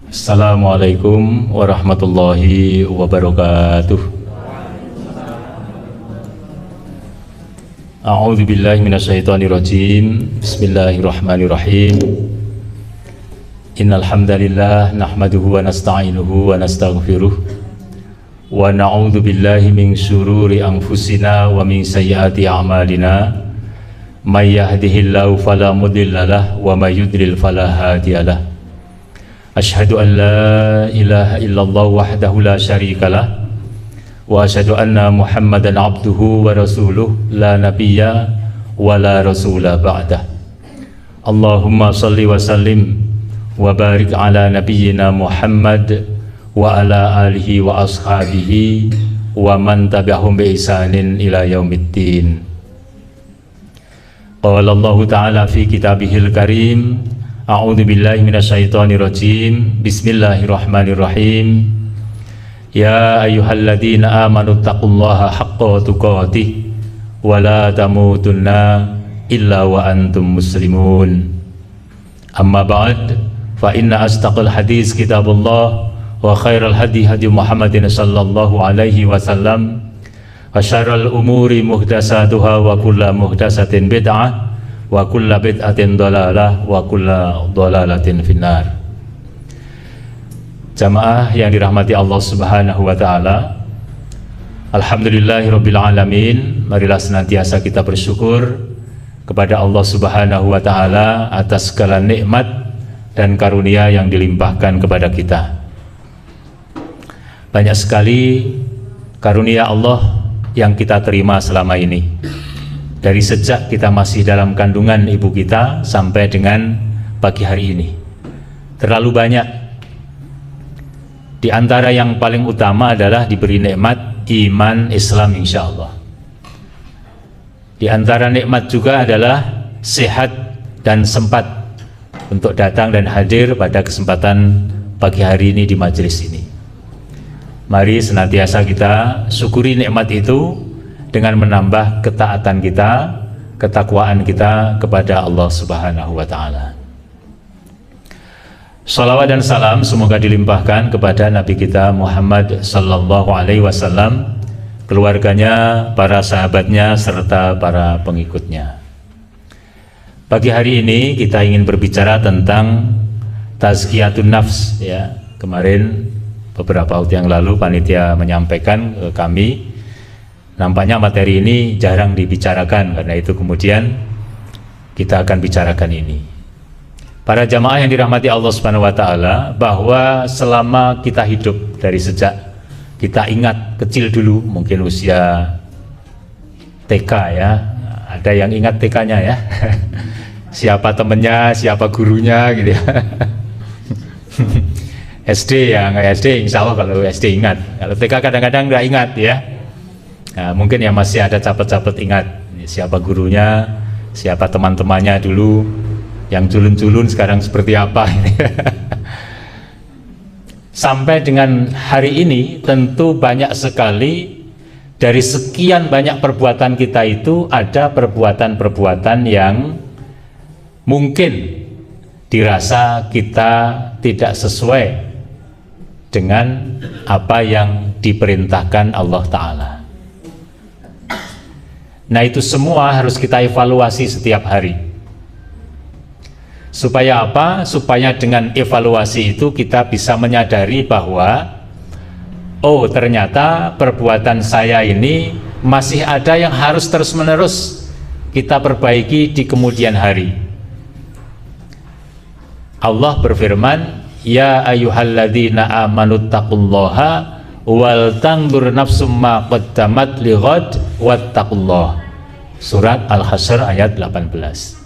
Assalamualaikum warahmatullahi wabarakatuh. A'udzu billahi minasyaitonir rajim. Bismillahirrahmanirrahim. Innal hamdalillah nahmaduhu wa nasta'inuhu wa nastaghfiruh wa na'udzu billahi min syururi anfusina wa min sayyiati a'malina. May yahdihillahu fala mudhillalah wa may yudlil fala hadiyalah. Asyhadu an la ilaha illallah wahdahu la syarikalah wa asyhadu anna Muhammadan abduhu wa rasuluh la nabiyya wa la rasula ba'dah. Allahumma salli wa sallim wa barik ala nabiyyina Muhammad wa ala alihi wa ashabihi wa man tabi'ahum bi ihsanin ila yaumiddin. Qala Allah Ta'ala fi kitabihil karim, a'udzu billahi minasyaitonir rajim. Bismillahirrahmanirrahim. Ya ayyuhalladzina amanu taqullaha haqqa tuqatih wa la tamutunna illa wa antum muslimun. Amma ba'd, fa inna astaqal hadis kitabullah wa khairal hadi hadi Muhammadin sallallahu alaihi wasallam. Wa syarrul umuri muhdatsatuha wa kullu muhdatsatin bid'ah wa kullu bid'atin dhalalah wa kullu dhalalatin finnar. Jamaah yang dirahmati Allah Subhanahu wa taala, alhamdulillahirabbil alamin. Marilah senantiasa kita bersyukur kepada Allah Subhanahu wa taala atas segala nikmat dan karunia yang dilimpahkan kepada kita. Banyak sekali karunia Allah yang kita terima selama ini, dari sejak kita masih dalam kandungan ibu kita sampai dengan pagi hari ini. Terlalu banyak. Di antara yang paling utama adalah diberi nikmat iman Islam, insya Allah. Di antara nikmat juga adalah sehat dan sempat untuk datang dan hadir pada kesempatan pagi hari ini di majelis ini. Mari senantiasa kita syukuri nikmat itu dengan menambah ketaatan kita, ketakwaan kita kepada Allah Subhanahu wa taala. Salawat dan salam semoga dilimpahkan kepada Nabi kita Muhammad sallallahu alaihi wasallam, keluarganya, para sahabatnya serta para pengikutnya. Pagi hari ini kita ingin berbicara tentang tazkiyatun nafs, ya. Kemarin beberapa waktu yang lalu panitia menyampaikan ke kami, nampaknya materi ini jarang dibicarakan, karena itu kemudian kita akan bicarakan ini. Para jamaah yang dirahmati Allah Subhanahu wa taala, bahwa selama kita hidup, dari sejak kita ingat kecil dulu, mungkin usia TK, ya. Ada yang ingat TK-nya, ya. Siapa temennya, siapa gurunya gitu, ya. SD, ya, nggak SD, insya Allah kalau SD ingat. Kalau TK kadang-kadang nggak ingat, ya. Nah, mungkin yang masih ada capet-capet ingat siapa gurunya, siapa teman-temannya dulu, yang culun-culun sekarang seperti apa. Sampai dengan hari ini tentu banyak sekali dari sekian banyak perbuatan kita itu ada perbuatan-perbuatan yang mungkin dirasa kita tidak sesuai dengan apa yang diperintahkan Allah Ta'ala. Nah, itu semua harus kita evaluasi setiap hari. Supaya apa? Supaya dengan evaluasi itu kita bisa menyadari bahwa oh, ternyata perbuatan saya ini masih ada yang harus terus-menerus kita perbaiki di kemudian hari. Allah berfirman, ya ayyuhalladzina amanu taqullaha wal tanzur nafsum ma qaddamat lighad wattaqullah. Surat Al-Hasyr ayat 18.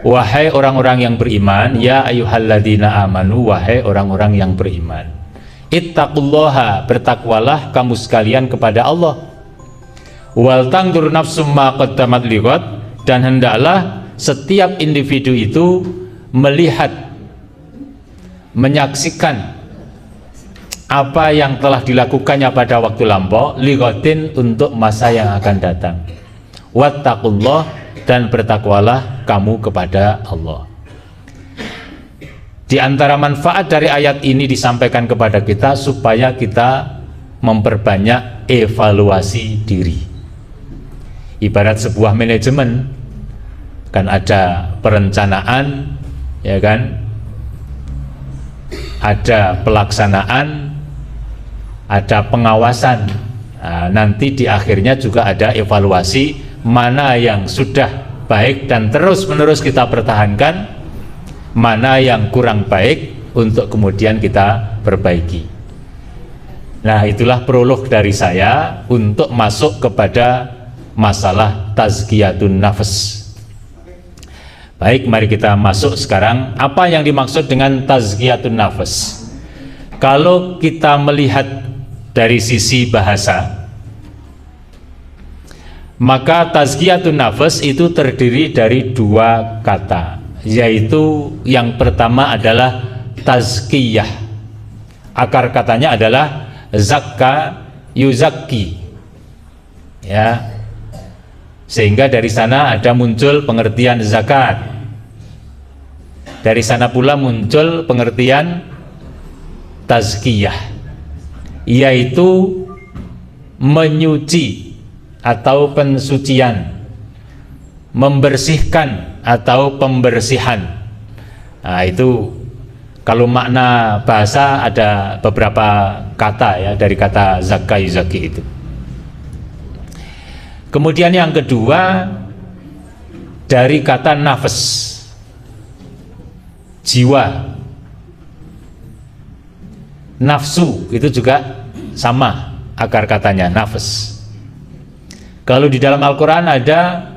Wahai orang-orang yang beriman, ya ayyuhalladzina amanu, wahai orang-orang yang beriman, ittaqullaha, bertakwalah kamu sekalian kepada Allah. Wal tanzur nafsum ma qaddamat lighad, dan hendaklah setiap individu itu melihat, menyaksikan apa yang telah dilakukannya pada waktu lampau, liqatin, untuk masa yang akan datang. Wattaqullah, dan bertakwalah kamu kepada Allah. Di antara manfaat dari ayat ini disampaikan kepada kita supaya kita memperbanyak evaluasi diri. Ibarat sebuah manajemen, kan ada perencanaan, ya kan, ada pelaksanaan, ada pengawasan. Nah, nanti di akhirnya juga ada evaluasi mana yang sudah baik dan terus-menerus kita pertahankan, mana yang kurang baik untuk kemudian kita perbaiki. Nah, itulah prolog dari saya untuk masuk kepada masalah tazkiyatun nafs. Baik, mari kita masuk sekarang. Apa yang dimaksud dengan tazkiyatun nafs? Kalau kita melihat dari sisi bahasa, maka tazkiyatun nafs itu terdiri dari dua kata, yaitu yang pertama adalah tazkiyah. Akar katanya adalah zakka yuzakki, ya, sehingga dari sana ada muncul pengertian zakat, dari sana pula muncul pengertian tazkiyah, yaitu menyuci atau pensucian, membersihkan atau pembersihan. Nah, itu kalau makna bahasa ada beberapa kata, ya, dari kata zakka yuzaki itu. Kemudian yang kedua dari kata nafs, jiwa, nafsu, itu juga sama akar katanya, nafs. Kalau di dalam Al-Quran ada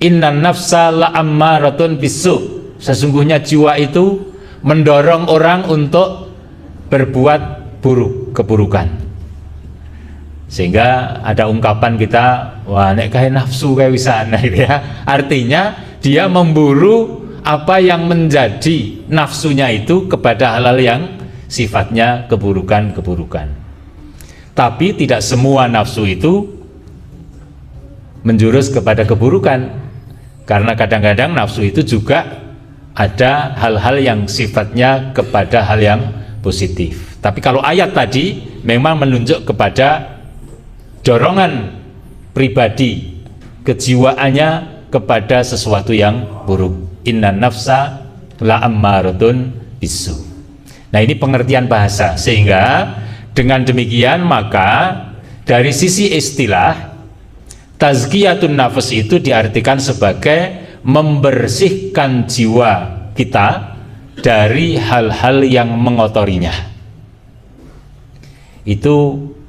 innan nafsa la'ammaratun bisu, sesungguhnya jiwa itu mendorong orang untuk berbuat buruk, keburukan. Sehingga ada ungkapan kita, wah nek kayak nafsu kayak wisana, gitu ya. Artinya dia memburu apa yang menjadi nafsunya itu kepada hal-hal yang sifatnya keburukan-keburukan. Tapi tidak semua nafsu itu menjurus kepada keburukan, karena kadang-kadang nafsu itu juga ada hal-hal yang sifatnya kepada hal yang positif. Tapi kalau ayat tadi memang menunjuk kepada dorongan pribadi, kejiwaannya kepada sesuatu yang buruk. Inna nafsa la'ammaratun bisu. Nah, ini pengertian bahasa, sehingga dengan demikian maka dari sisi istilah tazkiyatun nafs itu diartikan sebagai membersihkan jiwa kita dari hal-hal yang mengotorinya. Itu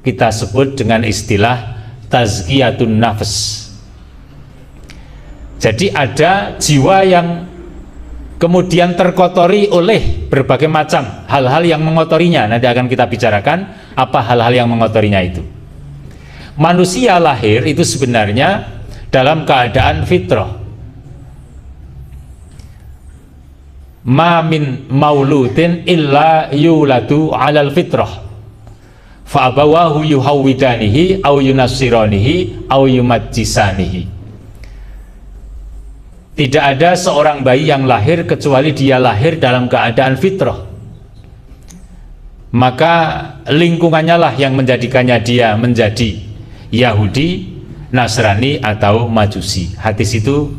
kita sebut dengan istilah tazkiyatun nafs. Jadi ada jiwa yang kemudian terkotori oleh berbagai macam hal-hal yang mengotorinya. Nanti akan kita bicarakan apa hal-hal yang mengotorinya itu. Manusia lahir itu sebenarnya dalam keadaan fitrah. Ma min mauludin illa yuladu alal fitrah fa abawahu yuhawwidanihi aw yunassiranihi aw yumajjisanihi. Tidak ada seorang bayi yang lahir kecuali dia lahir dalam keadaan fitrah. Maka lingkungannya lah yang menjadikannya dia menjadi Yahudi, Nasrani atau Majusi. Hadis itu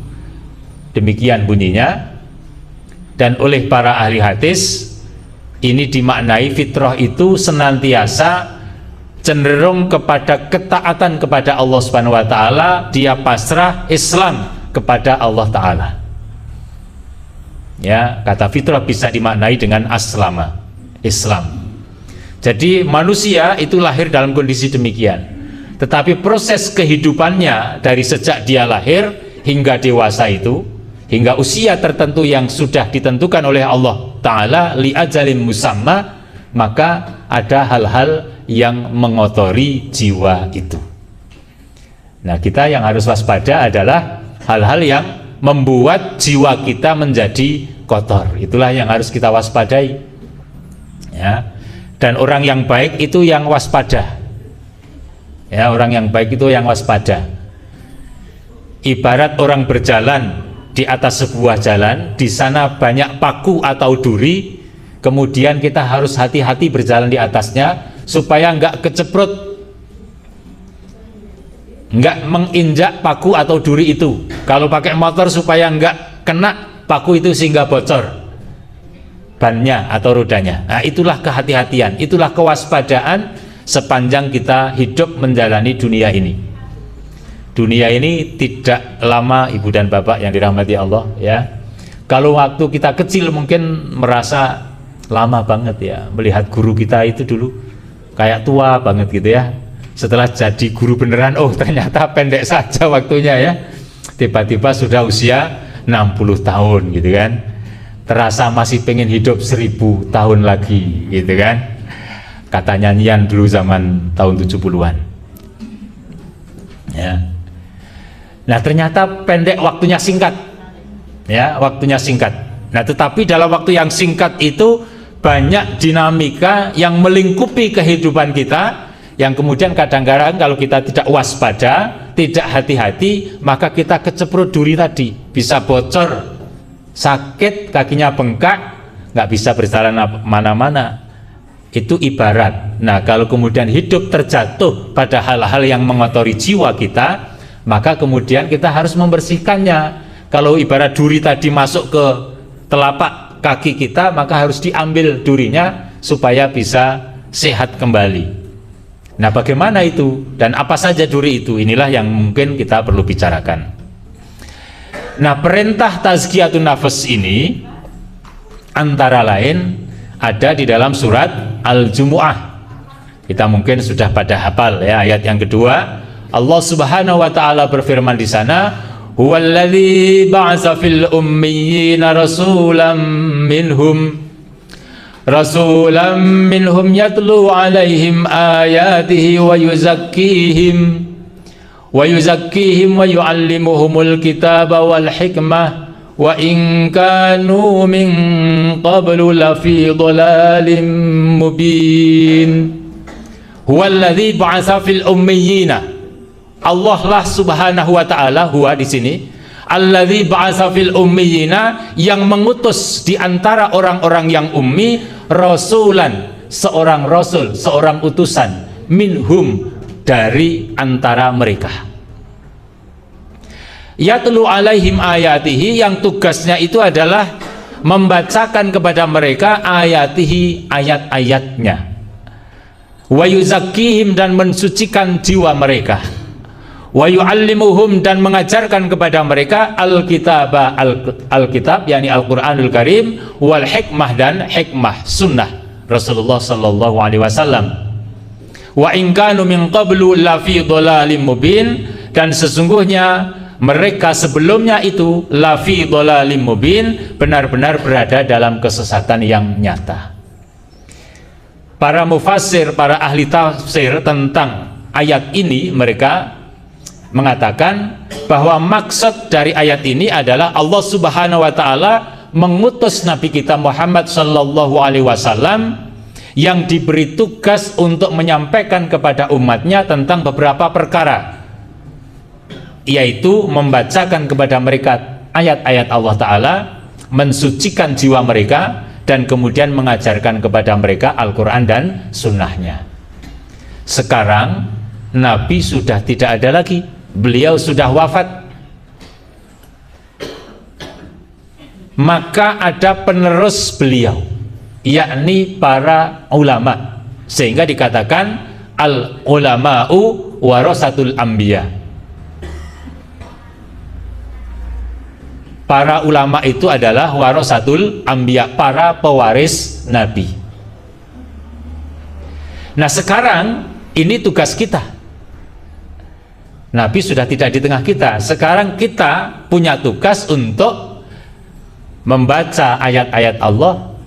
demikian bunyinya. Dan oleh para ahli hadis ini dimaknai fitrah itu senantiasa cenderung kepada ketaatan kepada Allah Subhanahu wa taala, dia pasrah Islam kepada Allah taala. Ya, kata fitrah bisa dimaknai dengan aslama, Islam. Jadi manusia itu lahir dalam kondisi demikian. Tetapi proses kehidupannya dari sejak dia lahir hingga dewasa itu, hingga usia tertentu yang sudah ditentukan oleh Allah Ta'ala li ajalin musamma, maka ada hal-hal yang mengotori jiwa itu. Nah, kita yang harus waspada adalah hal-hal yang membuat jiwa kita menjadi kotor. Itulah yang harus kita waspadai, ya. Dan orang yang baik itu yang waspada. Ya, orang yang baik itu yang waspada. Ibarat orang berjalan di atas sebuah jalan, di sana banyak paku atau duri, kemudian kita harus hati-hati berjalan di atasnya supaya nggak keceprot, nggak menginjak paku atau duri itu. Kalau pakai motor supaya nggak kena paku itu sehingga bocor bannya atau rodanya. Nah, itulah kehati-hatian, itulah kewaspadaan sepanjang kita hidup menjalani dunia ini. Dunia ini tidak lama, Ibu dan Bapak yang dirahmati Allah ya. Kalau waktu kita kecil mungkin merasa lama banget ya, melihat guru kita itu dulu kayak tua banget gitu ya. Setelah jadi guru beneran, oh ternyata pendek saja waktunya ya. Tiba-tiba sudah usia 60 tahun gitu kan. Terasa masih pengen hidup 1000 tahun lagi gitu kan. Kata nyanyian dulu zaman tahun 70-an ya. Nah ternyata pendek, waktunya singkat ya, waktunya singkat. Nah tetapi dalam waktu yang singkat itu banyak dinamika yang melingkupi kehidupan kita, yang kemudian kadang-kadang kalau kita tidak waspada, tidak hati-hati, maka kita keceprot duri tadi, bisa bocor, sakit, kakinya bengkak, nggak bisa berjalan mana-mana. Itu ibarat. Nah kalau kemudian hidup terjatuh pada hal-hal yang mengotori jiwa kita, maka kemudian kita harus membersihkannya. Kalau ibarat duri tadi masuk ke telapak kaki kita, maka harus diambil durinya supaya bisa sehat kembali. Nah bagaimana itu dan apa saja duri itu, inilah yang mungkin kita perlu bicarakan. Nah perintah tazkiyatun nafas ini antara lain ada di dalam surat Al-Jumu'ah. Kita mungkin sudah pada hafal ya ayat yang kedua. Allah Subhanahu wa taala berfirman di sana, "Huwallazi ba'atsa fil ummiyina rasulan minhum yatlu 'alaihim ayatihi wa yuzakkihim wa yu'allimuhumul kitaba wal hikmah wa in kanu min qablu lafi dhalalin mubin." Huwallazi ba'atsa fil ummiyina, Allah lah Subhanahu wa taala, huwa di sini allazi ba'atsa fil ummiyina, yang mengutus di antara orang-orang yang ummi, rasulan, seorang rasul, seorang utusan, minhum, dari antara mereka. Yatlu alaihim ayatihi, yang tugasnya itu adalah membacakan kepada mereka ayatihi, ayat-ayatnya. Wa yuzakkihim, dan mensucikan jiwa mereka. Wa yu'allimuhum, dan mengajarkan kepada mereka Alkitab, yakni Al-Quranul Karim, wal hikmah, dan hikmah sunnah Rasulullah sallallahu alaihi wasallam. Wa in kanu min qablu lafi dhalalim mubin, dan sesungguhnya mereka sebelumnya itu lafi dhalalim mubin, benar-benar berada dalam kesesatan yang nyata. Para mufassir, para ahli tafsir tentang ayat ini, mereka mengatakan bahwa maksud dari ayat ini adalah Allah Subhanahu wa taala mengutus Nabi kita Muhammad sallallahu alaihi wasallam yang diberi tugas untuk menyampaikan kepada umatnya tentang beberapa perkara, yaitu membacakan kepada mereka ayat-ayat Allah taala, mensucikan jiwa mereka, dan kemudian mengajarkan kepada mereka Al-Quran dan sunnahnya. Sekarang Nabi sudah tidak ada lagi, beliau sudah wafat, maka ada penerus beliau, yakni para ulama, sehingga dikatakan al-ulama'u warasatul anbiya. Para ulama itu adalah warasatul anbiya, para pewaris Nabi. Nah sekarang ini tugas kita. Nabi sudah tidak di tengah kita. Sekarang kita punya tugas untuk membaca ayat-ayat Allah,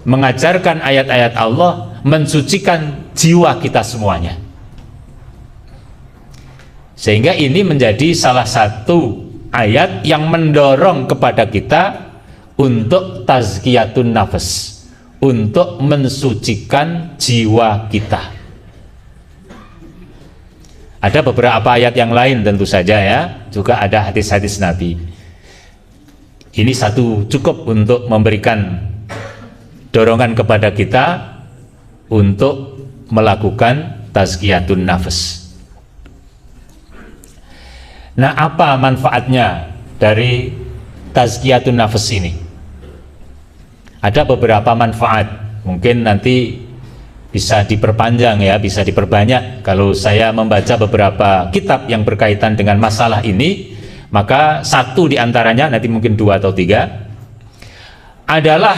mengajarkan ayat-ayat Allah, mensucikan jiwa kita semuanya. Sehingga ini menjadi salah satu ayat yang mendorong kepada kita untuk tazkiyatun nafas, untuk mensucikan jiwa kita. Ada beberapa ayat yang lain tentu saja ya, juga ada hadis-hadis Nabi. Ini satu cukup untuk memberikan dorongan kepada kita untuk melakukan tazkiyatun nafs. Nah, apa manfaatnya dari tazkiyatun nafs ini? Ada beberapa manfaat, mungkin nanti bisa diperpanjang ya, bisa diperbanyak. Kalau saya membaca beberapa kitab yang berkaitan dengan masalah ini, maka satu diantaranya, nanti mungkin 2 atau 3, adalah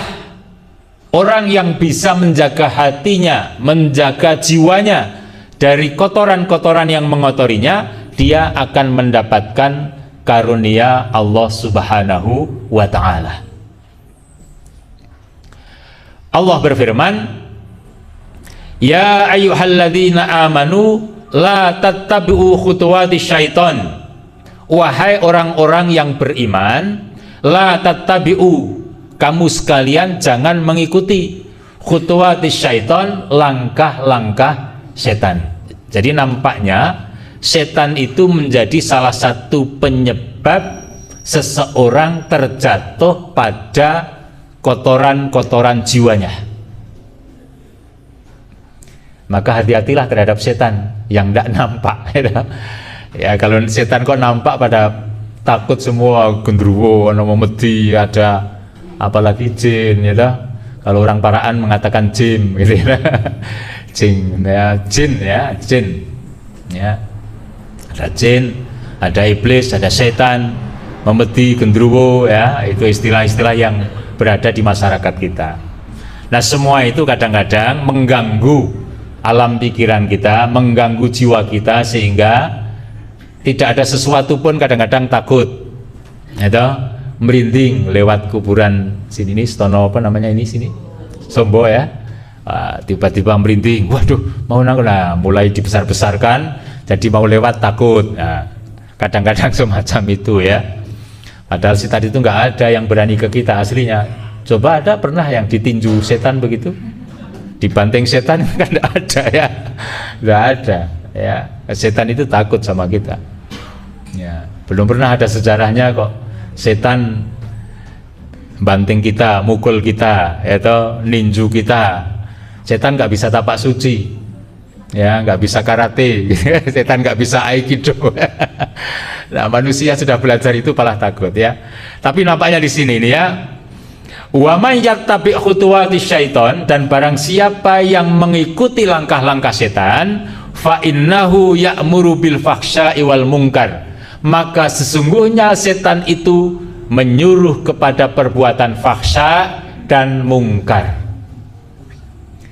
orang yang bisa menjaga hatinya, menjaga jiwanya dari kotoran-kotoran yang mengotorinya, dia akan mendapatkan karunia Allah Subhanahu wa ta'ala. Allah berfirman, ya ayyuhalladzina amanu la tattabi'u khutuwati syaiton. Wahai orang-orang yang beriman, la tattabi'u, kamu sekalian jangan mengikuti khutuwati syaiton, langkah-langkah setan. Jadi nampaknya setan itu menjadi salah satu penyebab seseorang terjatuh pada kotoran-kotoran jiwanya. Maka hati-hatilah terhadap setan yang tidak nampak. Ya, kalau setan kok nampak pada takut semua, gendruwo, ana memedi, ada apalagi jin, ya toh. Kalau orang paraan mengatakan jin, gitu ya. Jin, ya, jin, ya, jin, ya. Ada jin, ada iblis, ada setan, memedi, gendruwo, ya. Itu istilah-istilah yang berada di masyarakat kita. Nah, semua itu kadang-kadang mengganggu alam pikiran kita, mengganggu jiwa kita, sehingga tidak ada sesuatu pun kadang-kadang takut, atau merinding lewat kuburan sini, ini Stono apa namanya ini sini, Sombo ya, tiba-tiba merinding, waduh mau nangkut, nah, mulai dibesar-besarkan, jadi mau lewat takut. Nah, kadang-kadang semacam itu ya. Padahal setan itu nggak ada yang berani ke kita aslinya. Coba ada pernah yang ditinju setan begitu? Dibanting setan kan nggak ada ya, nggak ada ya. Setan itu takut sama kita. Ya, belum pernah ada sejarahnya kok setan banting kita, mukul kita, atau ninju kita. Setan nggak bisa tapak suci, ya, nggak bisa karate, setan nggak bisa aikido. Nah, manusia sudah belajar itu malah takut ya. Tapi nampaknya di sini nih ya, wa may yattabi' khutuwati syaiton, dan barang siapa yang mengikuti langkah-langkah setan, fa innahu ya'muru bil fahsya'i wal munkar, maka sesungguhnya setan itu menyuruh kepada perbuatan fahsya dan mungkar.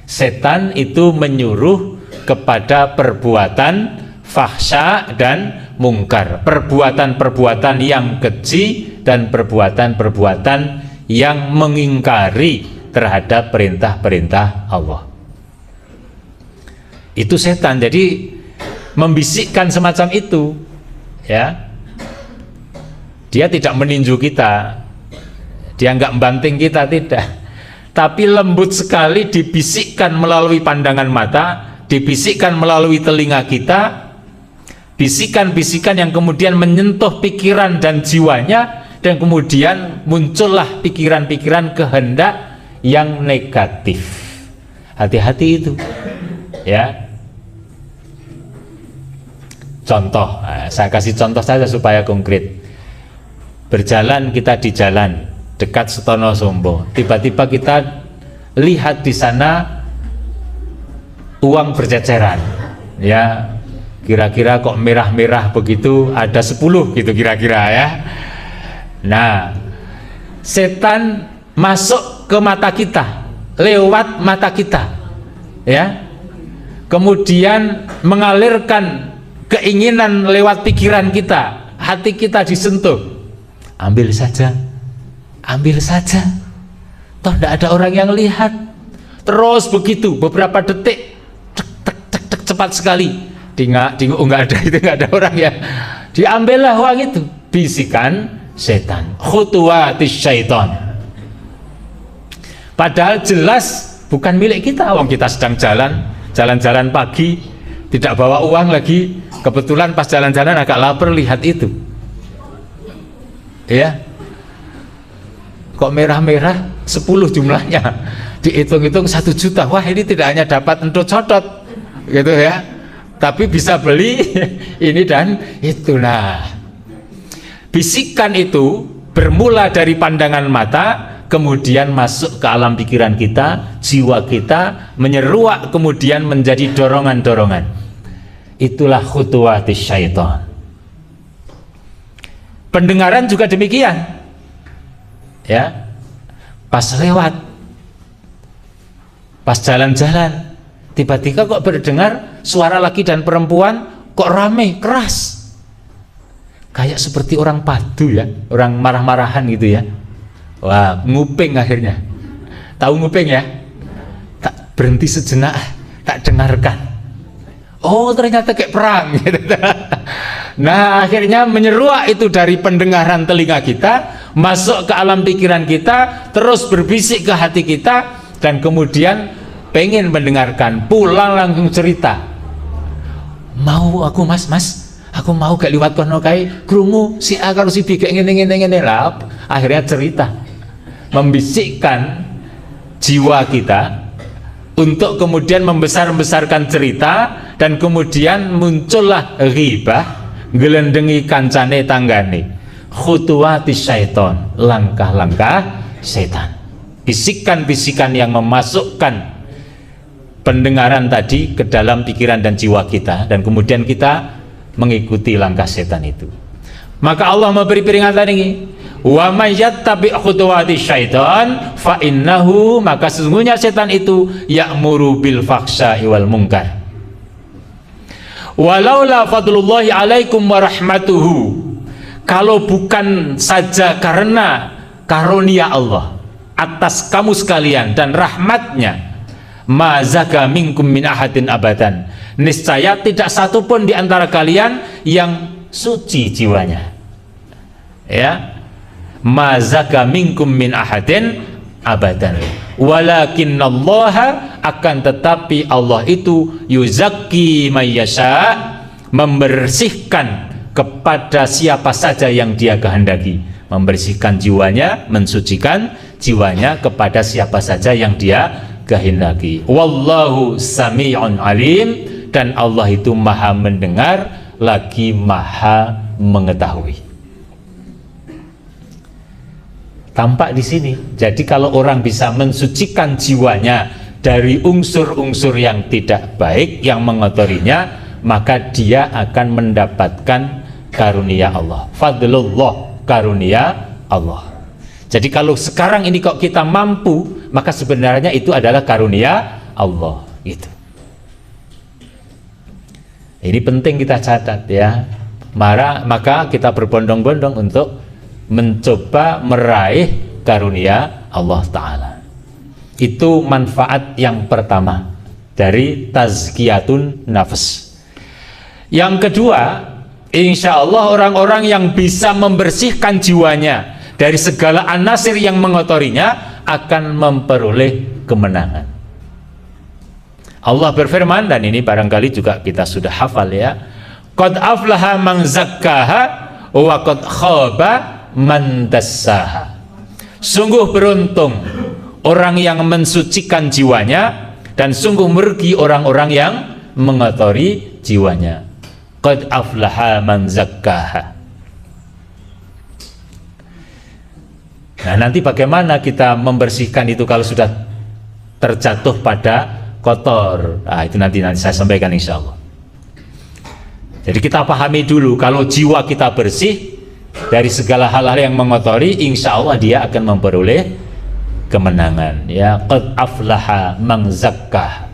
Setan itu menyuruh kepada perbuatan fahsya dan mungkar, perbuatan-perbuatan yang keji dan perbuatan-perbuatan yang mengingkari terhadap perintah-perintah Allah. Itu setan, jadi membisikkan semacam itu ya. Dia tidak meninju kita, dia nggak membanting kita, tidak, tapi lembut sekali dibisikkan melalui pandangan mata, dibisikkan melalui telinga kita, bisikan-bisikan yang kemudian menyentuh pikiran dan jiwanya, dan kemudian muncullah pikiran-pikiran kehendak yang negatif. Hati-hati itu ya. Contoh, saya kasih contoh saja supaya konkret. Berjalan kita di jalan dekat Setono Sombo, tiba-tiba kita lihat di sana uang berceceran ya, kira-kira kok merah-merah begitu, ada 10 gitu kira-kira ya. Nah, setan masuk ke mata kita, lewat mata kita ya, kemudian mengalirkan keinginan lewat pikiran kita, hati kita disentuh, ambil saja, toh tidak ada orang yang lihat. Terus begitu beberapa detik, tek, cepat sekali, nggak ada, itu nggak ada orang ya, diambillah uang itu. Bisikan setan, khutuwatis syaiton, padahal jelas bukan milik kita. Wong kita sedang jalan-jalan pagi, tidak bawa uang lagi, kebetulan pas jalan-jalan agak lapar, lihat itu ya, kok merah-merah 10 jumlahnya, dihitung-hitung 1 juta. Wah, ini tidak hanya dapat entut cotot gitu ya, tapi bisa beli ini dan itu. Nah, bisikan itu bermula dari pandangan mata, kemudian masuk ke alam pikiran kita, jiwa kita, menyeruak, kemudian menjadi dorongan-dorongan. Itulah khutuwatis syaitan. Pendengaran juga demikian ya, pas lewat, pas jalan-jalan, tiba-tiba kok berdengar suara laki dan perempuan kok rame, keras, kayak seperti orang padu ya, orang marah-marahan gitu ya. Wah, nguping akhirnya. Tahu nguping ya? Tak berhenti sejenak, tak dengarkan. Oh, ternyata kayak perang gitu. Nah, akhirnya menyeruak itu dari pendengaran telinga kita, masuk ke alam pikiran kita, terus berbisik ke hati kita, dan kemudian pengen mendengarkan, pulang langsung cerita. Mau aku mas, aku mau gak liwat kono kae, krungu si A karo si B kayak ngene lah. Akhirnya cerita, membisikkan jiwa kita untuk kemudian membesar-besarkan cerita, dan kemudian muncullah ghibah, ngelendengi kancane tanggane. Khutuwatis syaiton, langkah-langkah setan, bisikan-bisikan yang memasukkan pendengaran tadi ke dalam pikiran dan jiwa kita, dan kemudian kita mengikuti langkah setan itu. Maka Allah memberi peringatan ini, wa may yattabi' khutuwatis syaiton fa innahu, maka sesungguhnya setan itu ya'muru bil fahsya'i wal munkar. Walaula fadlullahi alaikum wa rahmatuhu, kalau bukan saja karena karunia Allah atas kamu sekalian dan rahmatnya, ma zaka minkum min ahadin abadan, niscaya tidak satu pun di antara kalian yang suci jiwanya. Ya, ma zaka minkum min ahadin abadan, walakinnallaha, akan tetapi Allah itu yuzakki mayyasha, membersihkan kepada siapa saja yang Dia kehendaki, membersihkan jiwanya, mensucikan jiwanya kepada siapa saja yang Dia kehendaki. Wallahu sami'un alim, dan Allah itu maha mendengar lagi maha mengetahui. Tampak di sini. Jadi kalau orang bisa mensucikan jiwanya dari unsur-unsur yang tidak baik yang mengotorinya, maka dia akan mendapatkan karunia Allah. Fadlullah, karunia Allah. Jadi kalau sekarang ini kok kita mampu, maka sebenarnya itu adalah karunia Allah gitu. Ini penting kita catat ya. Maka kita berbondong-bondong untuk mencoba meraih karunia Allah Ta'ala. Itu manfaat yang pertama dari tazkiyatun nafs. Yang kedua, insya Allah orang-orang yang bisa membersihkan jiwanya dari segala anasir yang mengotorinya akan memperoleh kemenangan. Allah berfirman, dan ini barangkali juga kita sudah hafal ya, qad aflaha man zakkaha wa qad khaba man dassaha. Sungguh beruntung orang yang mensucikan jiwanya, dan sungguh merugi orang-orang yang mengotori jiwanya. Qad aflaha man zakkaha. Nah, nanti bagaimana kita membersihkan itu kalau sudah terjatuh pada kotor? Nah, itu nanti saya sampaikan insya Allah. Jadi kita pahami dulu, kalau jiwa kita bersih dari segala hal-hal yang mengotori, insya Allah dia akan memperoleh kemenangan. Ya, qad aflaha man zakkah.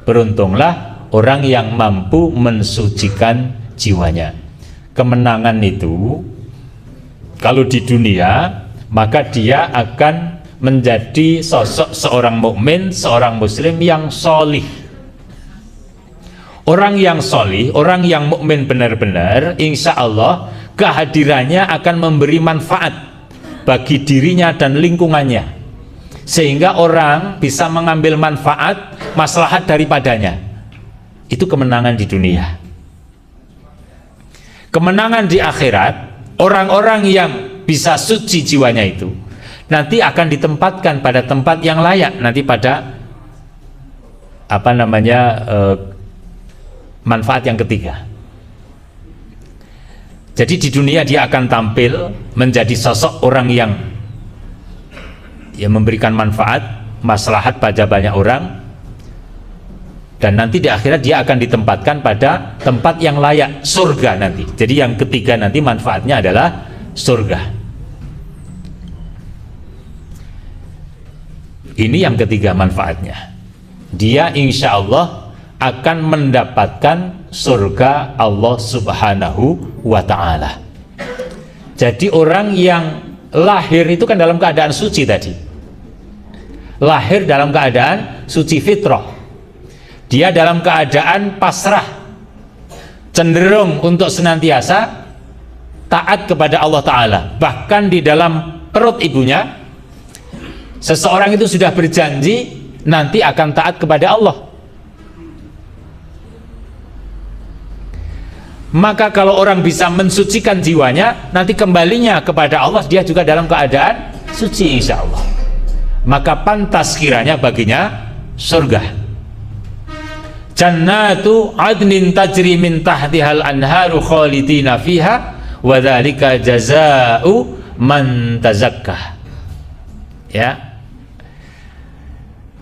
Beruntunglah orang yang mampu mensucikan jiwanya. Kemenangan itu kalau di dunia, maka dia akan menjadi sosok seorang mukmin, seorang muslim yang solih. Orang yang solih, orang yang mukmin benar-benar, insya Allah kehadirannya akan memberi manfaat bagi dirinya dan lingkungannya, sehingga orang bisa mengambil manfaat, maslahat daripadanya. Itu kemenangan di dunia. Kemenangan di akhirat, orang-orang yang bisa suci jiwanya itu nanti akan ditempatkan pada tempat yang layak, nanti pada manfaat yang ketiga. Jadi di dunia dia akan tampil menjadi sosok orang yang memberikan manfaat, maslahat pada banyak orang, dan nanti di akhirat dia akan ditempatkan pada tempat yang layak, surga nanti. Jadi yang ketiga nanti manfaatnya adalah surga. Ini yang ketiga manfaatnya. Dia insya Allah akan mendapatkan surga Allah Subhanahu wa ta'ala. Jadi orang yang lahir itu kan dalam keadaan suci tadi, lahir dalam keadaan suci fitrah, dia dalam keadaan pasrah, cenderung untuk senantiasa taat kepada Allah Ta'ala. Bahkan di dalam perut ibunya seseorang itu sudah berjanji nanti akan taat kepada Allah. Maka kalau orang bisa mensucikan jiwanya, nanti kembalinya kepada Allah dia juga dalam keadaan suci insya Allah. Maka pantas kiranya baginya surga. Jannatu adnin tajri min tahtihal anharu khalidina fiha wa dzalika jazaa'u man tazakkah. Ya.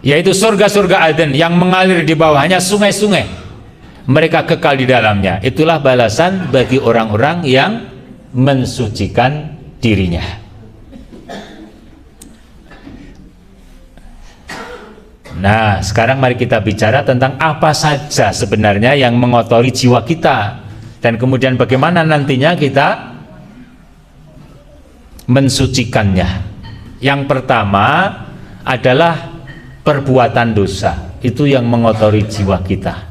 Yaitu surga-surga Aden yang mengalir di bawahnya sungai-sungai, mereka kekal di dalamnya. Itulah balasan bagi orang-orang yang mensucikan dirinya. Nah, sekarang mari kita bicara tentang apa saja sebenarnya yang mengotori jiwa kita, dan kemudian bagaimana nantinya kita mensucikannya. Yang pertama adalah perbuatan dosa, itu yang mengotori jiwa kita.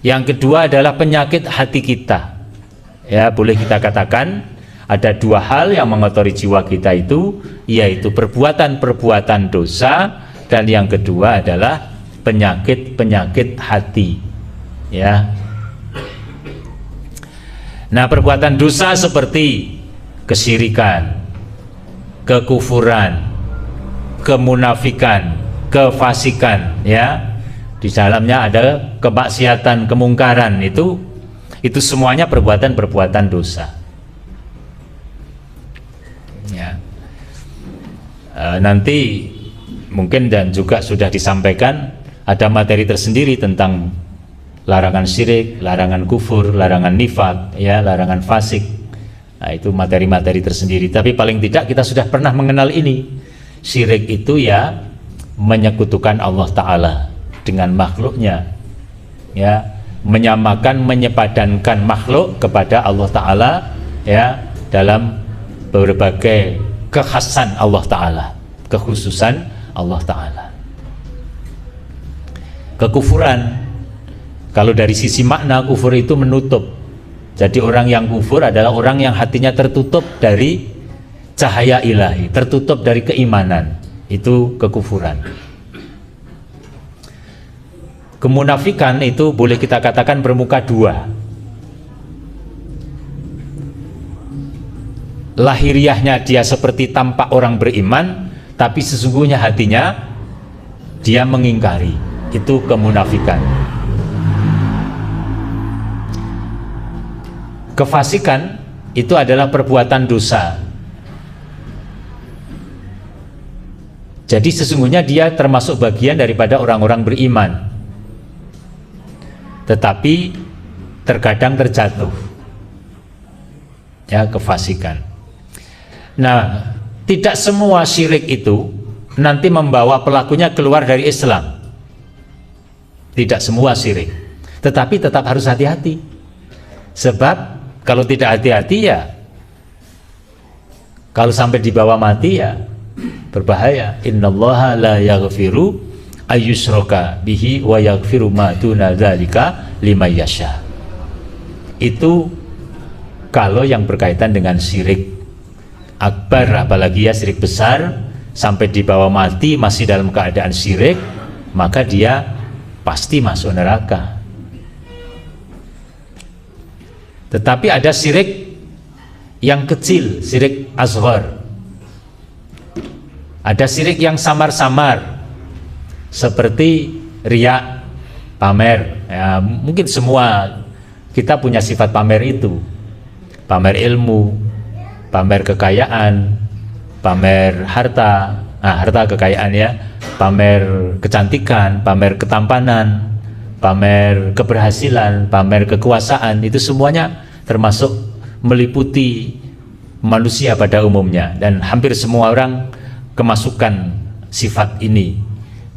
Yang kedua adalah penyakit hati kita. Ya, boleh kita katakan ada dua hal yang mengotori jiwa kita itu, yaitu perbuatan-perbuatan dosa, dan yang kedua adalah penyakit-penyakit hati. Ya. Nah, perbuatan dosa seperti kesyirikan, kekufuran, kemunafikan, kefasikan, ya. Di dalamnya ada kemaksiatan, kemungkaran, itu semuanya perbuatan-perbuatan dosa. Ya. Nanti mungkin dan juga sudah disampaikan ada materi tersendiri tentang larangan syirik, larangan kufur, larangan nifak, ya, larangan fasik. Nah, itu materi-materi tersendiri. Tapi paling tidak kita sudah pernah mengenal ini. Syirik itu ya menyekutukan Allah Ta'ala dengan makhluknya, ya, menyamakan, menyepadankan makhluk kepada Allah Ta'ala, ya, dalam berbagai kekhasan Allah Ta'ala, kekhususan Allah Ta'ala. Kekufuran, kalau dari sisi makna, kufur itu menutup. Jadi orang yang kufur adalah orang yang hatinya tertutup dari cahaya ilahi, tertutup dari keimanan. Itu kekufuran. Kemunafikan itu boleh kita katakan bermuka dua. Lahiriahnya dia seperti tampak orang beriman, tapi sesungguhnya hatinya dia mengingkari. Itu kemunafikan. Kefasikan itu adalah perbuatan dosa. Jadi sesungguhnya dia termasuk bagian daripada orang-orang beriman, tetapi terkadang terjatuh, ya, kefasikan. Nah, tidak semua syirik itu nanti membawa pelakunya keluar dari Islam. Tidak semua syirik, tetapi tetap harus hati-hati. Sebab kalau tidak hati-hati, ya, kalau sampai dibawa mati, ya berbahaya. Innallaha la yaghfiru ayyushraka bihi wa yaghfiru ma duna dzalika liman yasha. Itu kalau yang berkaitan dengan syirik akbar, apalagi ya syirik besar, sampai dibawa mati masih dalam keadaan syirik, maka dia pasti masuk neraka. Tetapi ada syirik yang kecil, syirik asghar. Ada syirik yang samar-samar seperti riya, pamer. Ya, mungkin semua kita punya sifat pamer itu. Pamer ilmu, pamer kekayaan, pamer harta, harta kekayaan ya, pamer kecantikan, pamer ketampanan, pamer keberhasilan, pamer kekuasaan, itu semuanya termasuk meliputi manusia pada umumnya, dan hampir semua orang kemasukan sifat ini,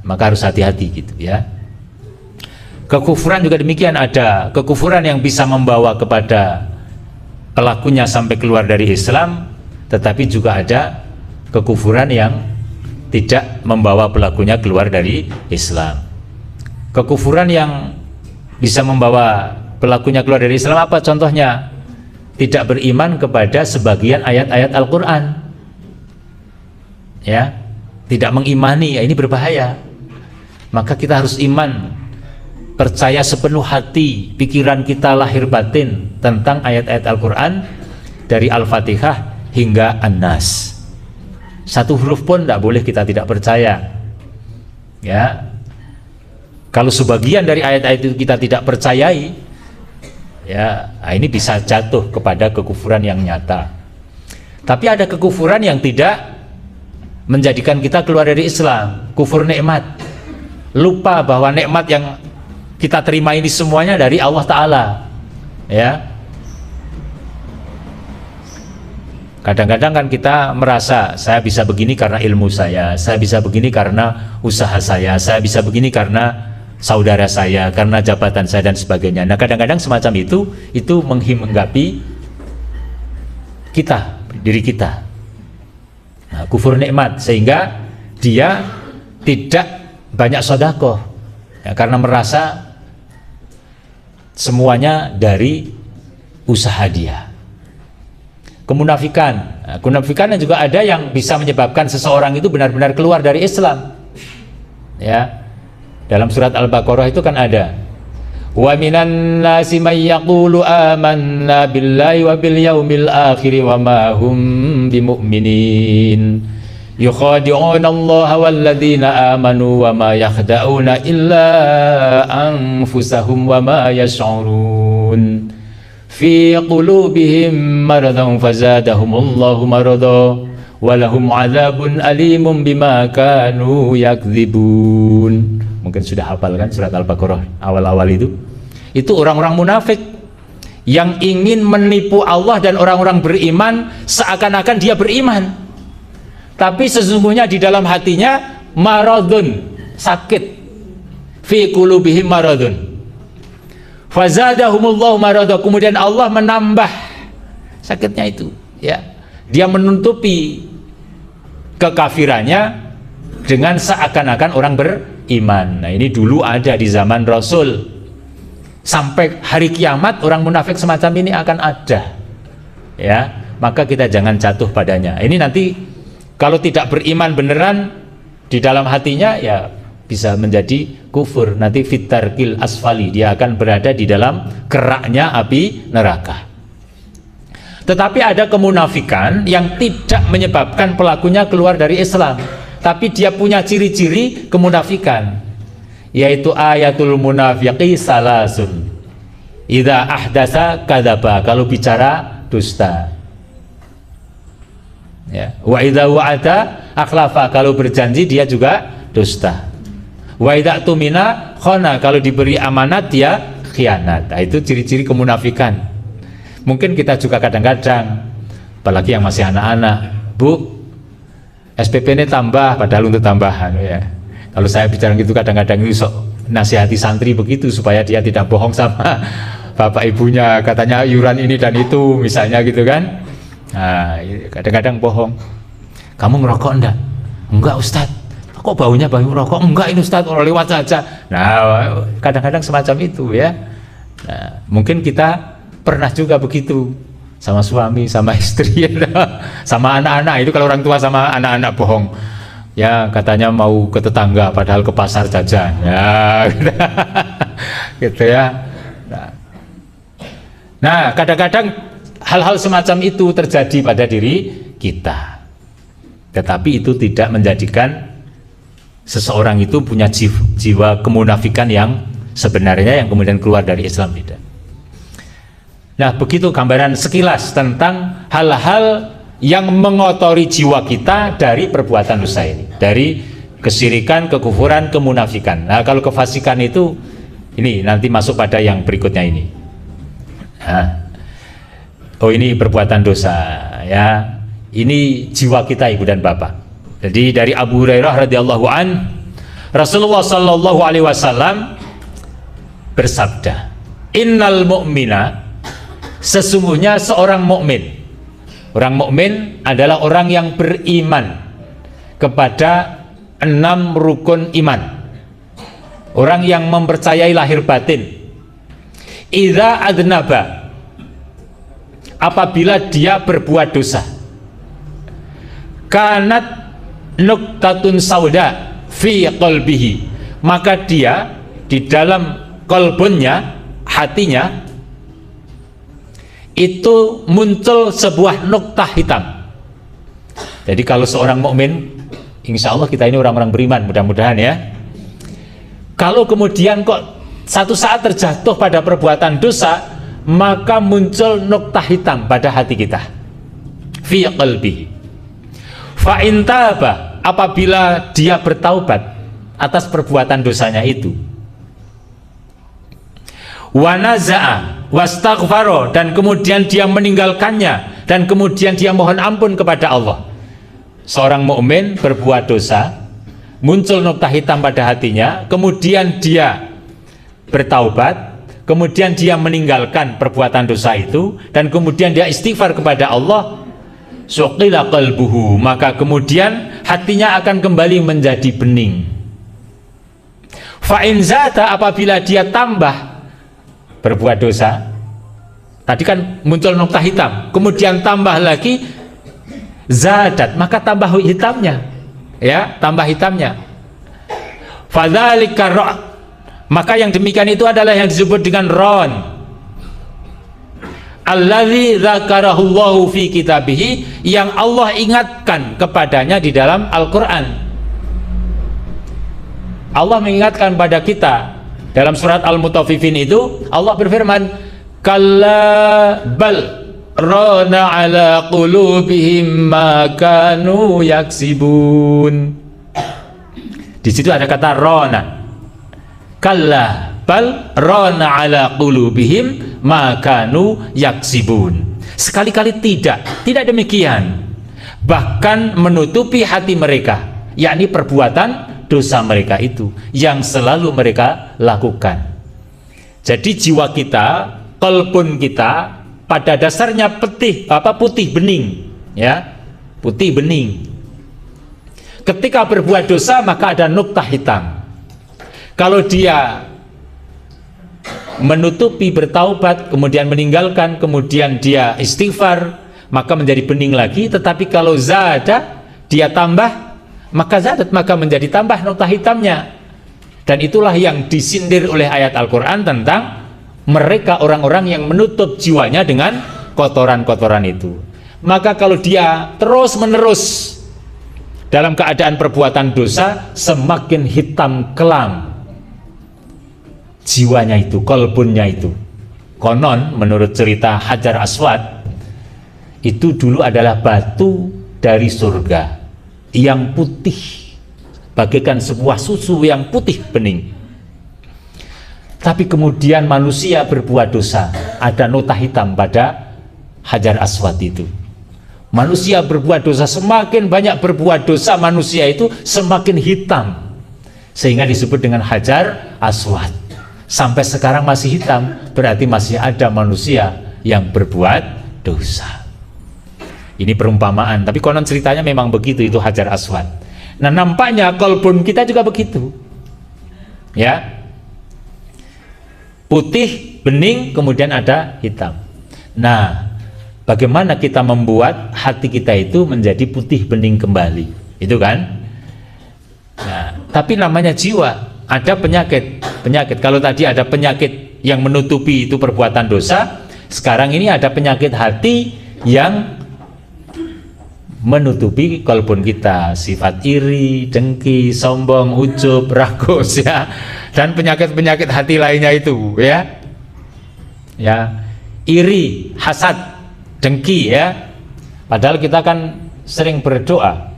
maka harus hati-hati gitu ya. Kekufuran juga demikian, ada kekufuran yang bisa membawa kepada pelakunya sampai keluar dari Islam, tetapi juga ada kekufuran yang tidak membawa pelakunya keluar dari Islam. Kekufuran yang bisa membawa pelakunya keluar dari Islam apa contohnya? Tidak beriman kepada sebagian ayat-ayat Al-Quran, ya, tidak mengimani, ya, ini berbahaya. Maka kita harus iman, percaya sepenuh hati, pikiran kita lahir batin tentang ayat-ayat Al-Quran dari Al-Fatihah hingga An-Nas. Satu huruf pun tidak boleh kita tidak percaya, ya. Kalau sebagian dari ayat-ayat itu kita tidak percayai, ya, ini bisa jatuh kepada kekufuran yang nyata. Tapi ada kekufuran yang tidak menjadikan kita keluar dari Islam, kufur nikmat. Lupa bahwa nikmat yang kita terima ini semuanya dari Allah Ta'ala, ya. Kadang-kadang kan kita merasa saya bisa begini karena ilmu saya bisa begini karena usaha saya bisa begini karena saudara saya, karena jabatan saya dan sebagainya. Nah, kadang-kadang semacam itu menghinggapi kita, diri kita. Nah, kufur nikmat, sehingga dia tidak banyak sedekah, ya, karena merasa semuanya dari usaha dia. Kemunafikan, nah, kemunafikan juga ada yang bisa menyebabkan seseorang itu benar-benar keluar dari Islam, ya. Dalam surat Al-Baqarah itu kan ada, wa minan nasi may yaqulu amanna billahi wa bil yaumil akhir wa ma hum bimu'minin yukhadi'una Allah wal ladzina amanu wa ma yakhda'una illa anfusahum wa ma yash'urun fi qulubihim maradun fazadahumullahu marada walahum adzabun alimun bima kanu yakdzibun. Mungkin sudah hafal kan surat Al-Baqarah awal-awal itu orang-orang munafik yang ingin menipu Allah dan orang-orang beriman seakan-akan dia beriman, tapi sesungguhnya di dalam hatinya maradun, sakit, fi qulubihim maradun fazadahumullahu marada, kemudian Allah menambah sakitnya itu, ya. Dia menutupi kekafirannya dengan seakan-akan orang beriman. Nah, ini dulu ada di zaman Rasul. Sampai hari kiamat orang munafik semacam ini akan ada, ya. Maka kita jangan jatuh padanya. Ini nanti kalau tidak beriman beneran di dalam hatinya, ya bisa menjadi kufur. Nanti fitarkil asfali, dia akan berada di dalam keraknya api neraka. Tetapi ada kemunafikan yang tidak menyebabkan pelakunya keluar dari Islam, tapi dia punya ciri-ciri kemunafikan, yaitu ayatul munafiqi salasun, idza ahdasa kadzaba, kalau bicara dusta, ya. Wa idza wa'ada akhlafa, kalau berjanji dia juga dusta. Wa idza tumina khana, kalau diberi amanat dia khianat. Nah, itu ciri-ciri kemunafikan. Mungkin kita juga kadang-kadang, apalagi yang masih anak-anak, Bu, SPP ini tambah, padahal untuk tambahan, ya. Kalau saya bicara gitu kadang-kadang itu nasihati santri begitu supaya dia tidak bohong sama bapak ibunya, katanya iuran ini dan itu misalnya gitu kan. Nah, kadang-kadang bohong. Kamu ngerokok enggak? Enggak Ustadz. Kok baunya bau rokok? Enggak ini Ustadz, orang lewat saja. Nah, kadang-kadang semacam itu, ya. Nah, mungkin kita pernah juga begitu sama suami, sama istri, sama anak-anak. Itu kalau orang tua sama anak-anak bohong, ya, katanya mau ke tetangga padahal ke pasar jajan, ya. Gitu ya. Nah, kadang-kadang hal-hal semacam itu terjadi pada diri kita. Tetapi itu tidak menjadikan seseorang itu punya jiwa kemunafikan yang sebenarnya yang kemudian keluar dari Islam, tidak. Nah, begitu gambaran sekilas tentang hal-hal yang mengotori jiwa kita dari perbuatan dosa ini, dari kesyirikan, kekufuran, kemunafikan. Nah, kalau kefasikan itu ini nanti masuk pada yang berikutnya ini. Nah, oh ini perbuatan dosa ya. Ini jiwa kita Ibu dan Bapak. Jadi dari Abu Hurairah radhiyallahu an, Rasulullah sallallahu alaihi wasallam bersabda, "Innal mu'mina," sesungguhnya seorang mukmin. Orang mukmin adalah orang yang beriman kepada 6 rukun iman. Orang yang mempercayai lahir batin. Idza adnaba, apabila dia berbuat dosa, kanat nuktatun sauda fi qalbihi, maka dia di dalam qalbunnya, hatinya itu muncul sebuah nuktah hitam. Jadi kalau seorang mukmin, insya Allah kita ini orang-orang beriman, mudah-mudahan ya, kalau kemudian kok satu saat terjatuh pada perbuatan dosa, maka muncul nuktah hitam pada hati kita, fi qalbihi. Fa in taba, apabila dia bertaubat atas perbuatan dosanya itu, wa naza'a wastaghfaro, dan kemudian dia meninggalkannya dan kemudian dia mohon ampun kepada Allah. Seorang mukmin berbuat dosa, muncul nuktah hitam pada hatinya, kemudian dia bertaubat, kemudian dia meninggalkan perbuatan dosa itu dan kemudian dia istighfar kepada Allah, suqila qalbuhu, maka kemudian hatinya akan kembali menjadi bening. Fa in zata, apabila dia tambah berbuat dosa, tadi kan muncul nuktah hitam, kemudian tambah lagi zadat, maka tambah hitamnya, ya, tambah hitamnya. Fadzalika ra, maka yang demikian itu adalah yang disebut dengan ron. Allazi dzakarahullahu fi kitabihi, yang Allah ingatkan kepadanya di dalam Al-Qur'an. Allah mengingatkan pada kita dalam surat Al-Mutaffifin itu, Allah berfirman, kalla bal rana ala qulubihim ma kanu yaksibun. Di situ ada kata rona. Kalla bal rana ala qulubihim ma kanu yaksibun. Sekali-kali tidak demikian. Bahkan menutupi hati mereka, yakni perbuatan dosa mereka itu yang selalu mereka lakukan. Jadi jiwa kita, qalbun kita pada dasarnya putih bening, ya, putih bening. Ketika berbuat dosa maka ada nuktah hitam. Kalau dia menutupi, bertaubat, kemudian meninggalkan, kemudian dia istighfar, maka menjadi bening lagi. Tetapi kalau zada, dia tambah, maka zadat, maka menjadi tambah nuktah hitamnya. Dan itulah yang disindir oleh ayat Al-Quran tentang mereka orang-orang yang menutup jiwanya dengan kotoran-kotoran itu. Maka kalau dia terus-menerus dalam keadaan perbuatan dosa, semakin hitam kelam jiwanya itu, kolbunnya itu. Konon menurut cerita Hajar Aswad, itu dulu adalah batu dari surga yang putih, bagaikan sebuah susu yang putih bening. Tapi kemudian manusia berbuat dosa, ada nota hitam pada Hajar Aswad itu. Manusia berbuat dosa, semakin banyak berbuat dosa manusia itu semakin hitam, sehingga disebut dengan Hajar Aswad. Sampai sekarang masih hitam, berarti masih ada manusia yang berbuat dosa. Ini perumpamaan, tapi konon ceritanya memang begitu, itu Hajar Aswad. Nah, nampaknya kolbun kita juga begitu, ya, putih bening kemudian ada hitam. Nah, bagaimana kita membuat hati kita itu menjadi putih bening kembali, itu kan? Nah, tapi namanya jiwa, ada penyakit. Kalau tadi ada penyakit yang menutupi itu perbuatan dosa, sekarang ini ada penyakit hati yang menutupi kalbun kita, sifat iri, dengki, sombong, ujub, rakus ya, dan penyakit-penyakit hati lainnya itu ya. Ya, iri, hasad, dengki ya. Padahal kita kan sering berdoa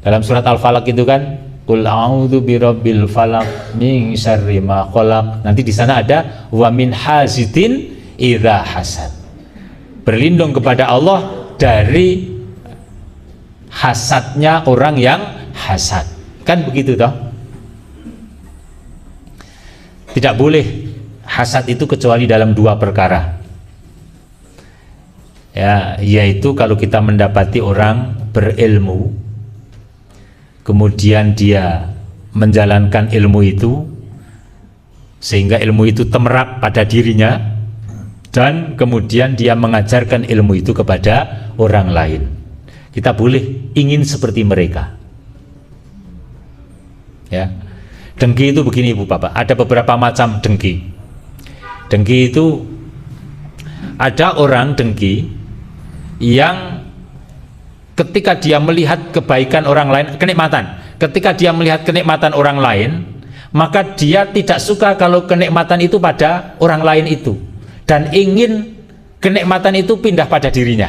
dalam surat Al-Falaq itu kan, qul a'udzu birabbil falaq min syarri ma khalaq. Nanti di sana ada wa min hasidin idza hasad. Berlindung kepada Allah dari hasadnya orang yang hasad. Kan begitu toh? Tidak boleh hasad itu kecuali dalam dua perkara. Ya, yaitu kalau kita mendapati orang berilmu, kemudian dia menjalankan ilmu itu sehingga ilmu itu temerap pada dirinya, dan kemudian dia mengajarkan ilmu itu kepada orang lain. Kita boleh ingin seperti mereka. Ya. Dengki itu begini Ibu Bapak, ada beberapa macam dengki. Dengki itu ada orang dengki yang ketika dia melihat kebaikan orang lain, kenikmatan, ketika dia melihat kenikmatan orang lain, maka dia tidak suka kalau kenikmatan itu pada orang lain itu, dan ingin kenikmatan itu pindah pada dirinya.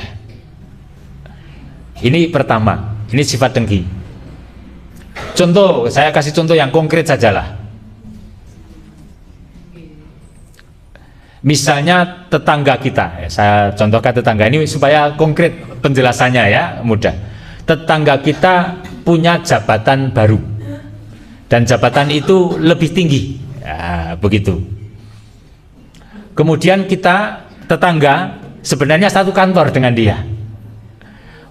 Ini pertama, ini sifat dengki. Contoh, saya kasih contoh yang konkret sajalah. Misalnya tetangga kita, saya contohkan tetangga ini supaya konkret penjelasannya ya, mudah. Tetangga kita punya jabatan baru, dan jabatan itu lebih tinggi, ya, begitu. Kemudian kita tetangga sebenarnya satu kantor dengan dia.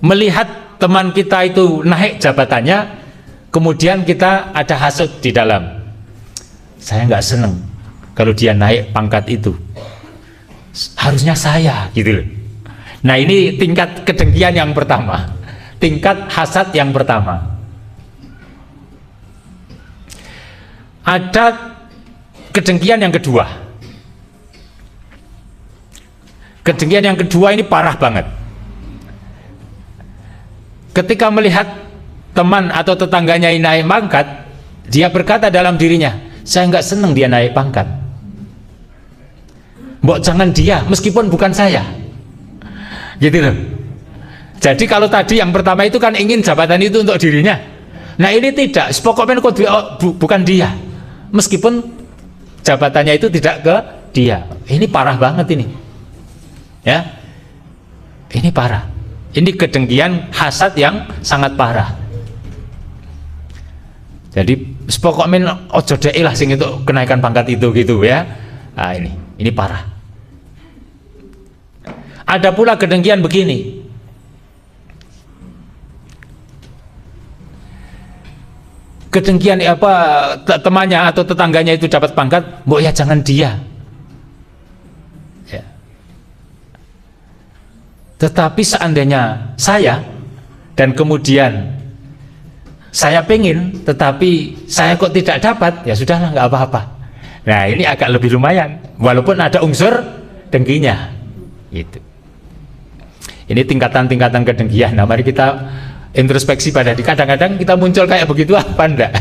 Melihat teman kita itu naik jabatannya, kemudian kita ada hasud di dalam. Saya nggak seneng kalau dia naik pangkat itu. Harusnya saya, gitu loh. Nah, ini tingkat kedengkian yang pertama, tingkat hasad yang pertama. Ada kedengkian yang kedua. Kedengkian yang kedua ini parah banget. Ketika melihat teman atau tetangganya yang naik pangkat, dia berkata dalam dirinya, saya nggak seneng dia naik pangkat. Mbok jangan dia, meskipun bukan saya. Gitu loh. Jadi kalau tadi yang pertama itu kan ingin jabatan itu untuk dirinya. Nah ini tidak, pokoknya bukan dia, meskipun jabatannya itu tidak ke dia. Ini parah banget ini. Ya, ini parah. Ini kedengkian hasad yang sangat parah. Jadi pokoknya ojo dek lah sing itu kenaikan pangkat itu gitu ya. Nah, ini parah. Ada pula kedengkian begini. Kedengkian apa, temannya atau tetangganya itu dapat pangkat, mbok ya jangan dia. Tetapi seandainya saya, dan kemudian saya pengen, tetapi saya kok tidak dapat, ya sudahlah, nggak apa-apa. Nah ini agak lebih lumayan, walaupun ada unsur dengkinya. Gitu. Ini tingkatan-tingkatan kedengkian. Nah mari kita introspeksi pada diri. Kadang-kadang kita muncul kayak begitu apa enggak?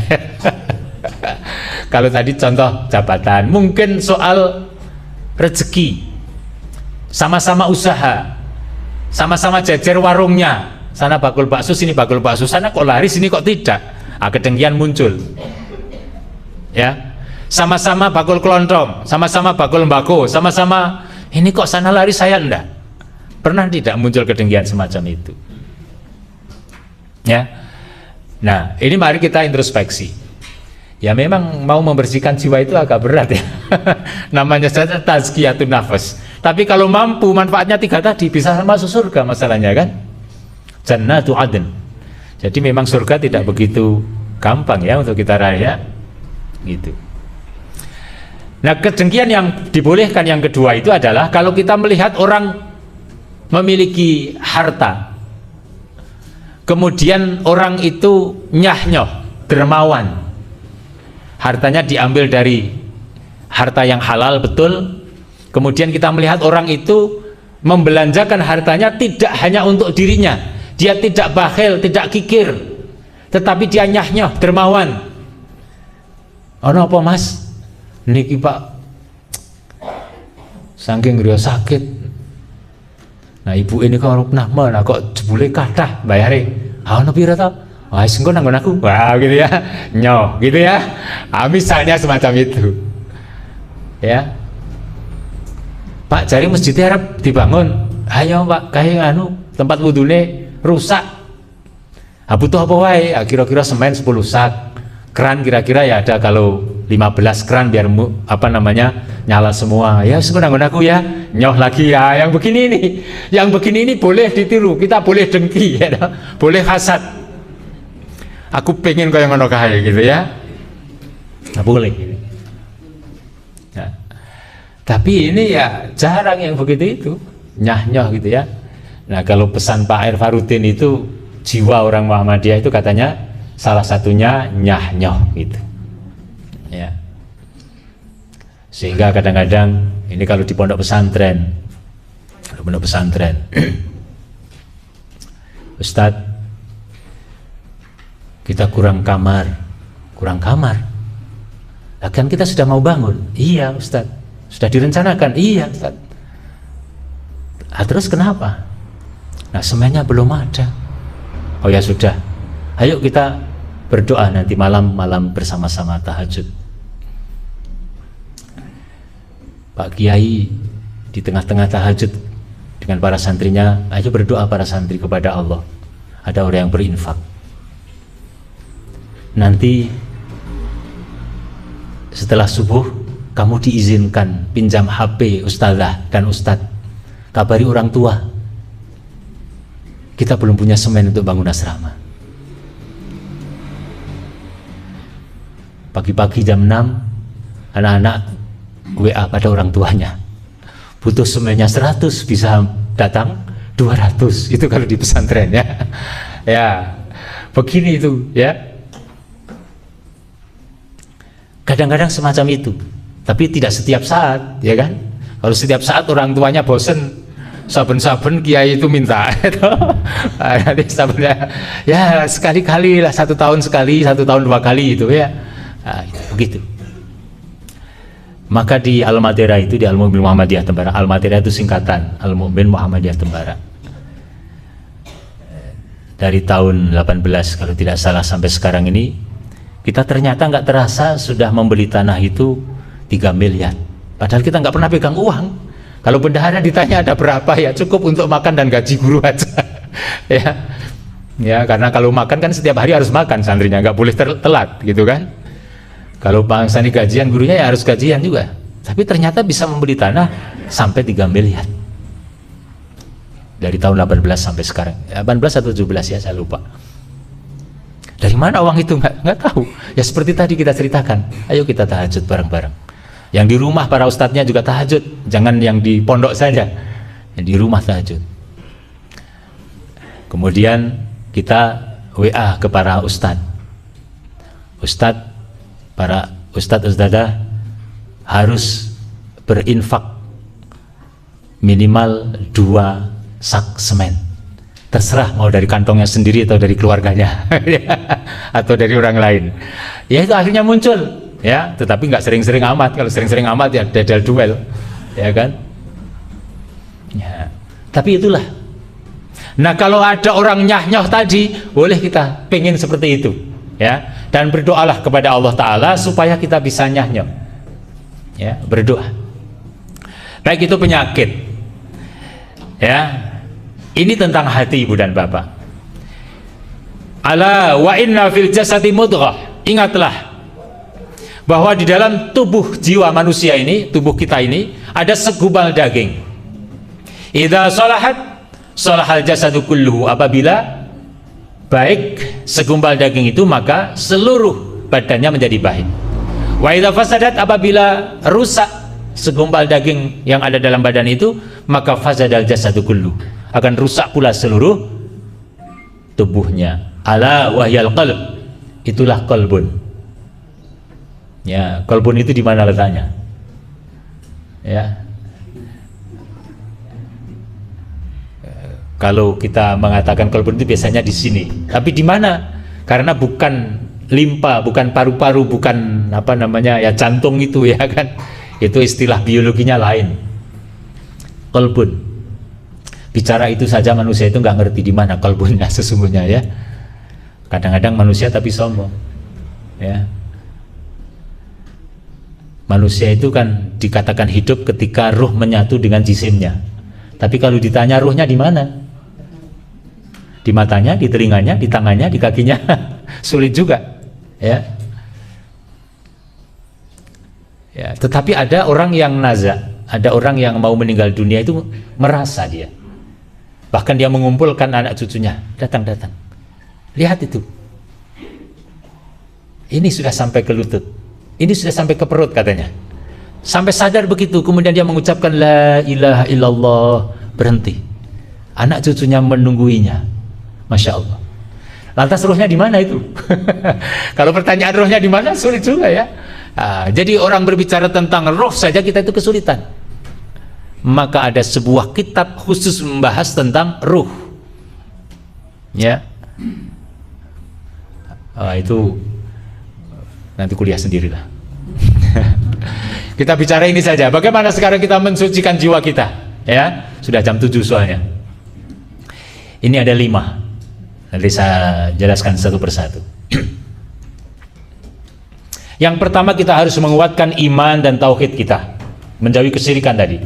Kalau tadi contoh jabatan, mungkin soal rezeki, sama-sama usaha, sama-sama jajar warungnya, sana bakul bakso, sini bakul bakso, sana kok laris, sini kok tidak. Kedengkian muncul. Ya, sama-sama bakul kelontong, sama-sama bakul mbako, sama-sama ini kok sana laris, saya enggak. Pernah tidak muncul kedengkian semacam itu? Ya. Nah, ini mari kita introspeksi. Ya memang mau membersihkan jiwa itu agak berat ya. Namanya saja tazkiyatun nafas. Tapi kalau mampu, manfaatnya 3 tadi, bisa masuk surga masalahnya kan. Jannatu adn. Jadi memang surga tidak begitu gampang ya untuk kita raih gitu. Nah kedengkian yang dibolehkan yang kedua itu adalah kalau kita melihat orang memiliki harta, kemudian orang itu nyah-nyoh, dermawan, hartanya diambil dari harta yang halal betul, kemudian kita melihat orang itu membelanjakan hartanya tidak hanya untuk dirinya, Dia tidak bakhil, tidak kikir, tetapi dia nyah-nyoh, dermawan. Ono apa Mas? Niki Pak, saking griya sakit. Nah ibu ini kok nah kok jebule kathah bayare. Ono pira to? Wah, engko nang aku. Wah, gitu ya. Nyoh, gitu ya. Misalnya semacam itu. Ya. Pak, cari masjidnya harap dibangun. Ayo Pak, kayak tempat wudune rusak. Butuh apa wae? Kira-kira semen 10 sak. Keran kira-kira ya ada kalau 15 keran biar nyala semua. Ya sebenarnya aku ya. Nyoh lagi ya yang begini ini. Yang begini ini boleh ditiru, kita boleh dengki ya. Boleh hasad. Aku pengen kayak ngono kae gitu ya. Nah, boleh ini. Nah, tapi ini ya jarang yang begitu itu. Nyah-nyoh gitu ya. Nah kalau pesan Pak Air Farudin itu jiwa orang Muhammadiyah itu katanya salah satunya nyah-nyoh gitu ya. Sehingga kadang-kadang ini kalau di pondok pesantren Ustadz, kita kurang kamar. Nah, kan kita sudah mau bangun. Iya Ustadz, sudah direncanakan. Iya Ustadz. Nah, terus kenapa? Nah semennya belum ada. Oh ya sudah, ayo kita berdoa nanti malam bersama-sama tahajud. Pak Kiai di tengah-tengah tahajud dengan para santrinya, ayo berdoa para santri kepada Allah. Ada orang yang berinfak. Nanti setelah subuh kamu diizinkan pinjam HP ustazah dan ustadz, kabari orang tua. Kita belum punya semen untuk bangun asrama. Pagi-pagi jam 6 anak-anak WA pada orang tuanya, butuh semennya 100, bisa datang 200. Itu kalau di pesantren ya. Ya begini itu ya. Kadang-kadang semacam itu, tapi tidak setiap saat ya kan. Kalau setiap saat orang tuanya bosen, saben-saben kiai itu minta nanti sabennya ya sekali-kali lah, 1 tahun sekali, 1 tahun 2 kali itu ya. Nah, itu, begitu. Maka di Al-Madera itu, di Al-Mu'min Muhammadiyah Tembara, Al-Madera itu singkatan Al-Mu'min Muhammadiyah Tembara, dari tahun 18 kalau tidak salah sampai sekarang ini, kita ternyata nggak terasa sudah membeli tanah itu 3 miliar, padahal kita nggak pernah pegang uang. Kalau bendahara ditanya ada berapa, ya cukup untuk makan dan gaji guru aja. ya karena kalau makan kan setiap hari harus makan santrinya, nggak boleh telat gitu kan. Kalau bangsa ini gajian, gurunya ya harus gajian juga. Tapi ternyata bisa membeli tanah sampai 3 miliar dari tahun 18 sampai sekarang. 18 atau 17 ya, saya lupa. Dari mana uang itu nggak tahu. Ya seperti tadi kita ceritakan, ayo kita tahajud bareng-bareng. Yang di rumah para ustadznya juga tahajud, jangan yang di pondok saja, yang di rumah tahajud. Kemudian kita WA ke para ustadz, para ustadz-ustadzah harus berinfak minimal 2 sak semen. Terserah mau dari kantongnya sendiri atau dari keluarganya atau dari orang lain. Ya itu akhirnya muncul. Ya, tetapi nggak sering-sering amat. Kalau sering-sering amat ya dadal duel, ya kan? Ya, tapi itulah. Nah, kalau ada orang nyah-nyoh tadi, boleh kita pengen seperti itu, ya. Dan berdoalah kepada Allah Taala supaya kita bisa nyah-nyoh, ya, berdoa. Baik itu penyakit, ya. Ini tentang hati ibu dan bapak. Ala wa inna fil jasadi mudghah. Ingatlah bahwa di dalam tubuh jiwa manusia ini, tubuh kita ini, ada segumpal daging. Idza salahat salahal jasadu kulluhu. Apabila baik segumpal daging itu, maka seluruh badannya menjadi baik. Wa idza fasadat, apabila rusak segumpal daging yang ada dalam badan itu, maka fasadal jasadu kulluhu, akan rusak pula seluruh tubuhnya. Ala wahyal qalb, itulah qalbun. Ya, qalbun itu di mana letaknya? Ya. Kalau kita mengatakan qalbun itu biasanya di sini. Tapi di mana? Karena bukan limpa, bukan paru-paru, bukan apa namanya ya jantung itu ya kan. Itu istilah biologinya lain. Qalbun. Bicara itu saja manusia itu nggak ngerti di mana qalbunnya sesungguhnya ya. Kadang-kadang manusia tapi sombong. Ya. Manusia itu kan dikatakan hidup ketika ruh menyatu dengan jisimnya. Tapi kalau ditanya ruhnya di mana? Di matanya, di telinganya, di tangannya, di kakinya, sulit juga, ya. Ya. Tetapi ada orang yang naza, ada orang yang mau meninggal dunia itu merasa dia. Bahkan dia mengumpulkan anak cucunya, datang, lihat itu. Ini sudah sampai ke lutut, ini sudah sampai ke perut katanya. Sampai sadar begitu, kemudian dia mengucapkan la ilaha illallah, berhenti. Anak cucunya menungguinya. Masya Allah. Lantas ruhnya di mana itu? Kalau pertanyaan ruhnya di mana sulit juga ya. Jadi orang berbicara tentang ruh saja kita itu kesulitan. Maka ada sebuah kitab khusus membahas tentang ruh. Ya. Itu nanti kuliah sendirilah. Kita bicara ini saja. Bagaimana sekarang kita mensucikan jiwa kita? Ya, sudah jam 7 soalnya. Ini ada 5. Nanti saya jelaskan satu persatu. Yang pertama kita harus menguatkan iman dan tauhid kita, menjauhi kesyirikan tadi.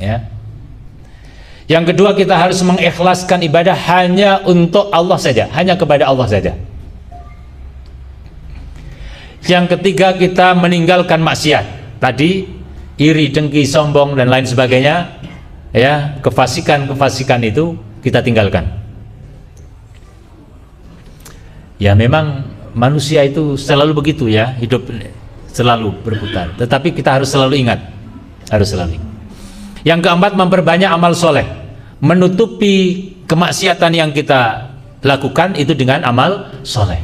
Ya. Yang kedua kita harus mengikhlaskan ibadah hanya untuk Allah saja, hanya kepada Allah saja. Yang ketiga kita meninggalkan maksiat. Tadi iri, dengki, sombong dan lain sebagainya, ya, kefasikan itu kita tinggalkan. Ya memang manusia itu selalu begitu ya, hidup selalu berputar. Tetapi kita harus selalu ingat, harus selalu ingat. Yang keempat, memperbanyak amal soleh, menutupi kemaksiatan yang kita lakukan itu dengan amal soleh.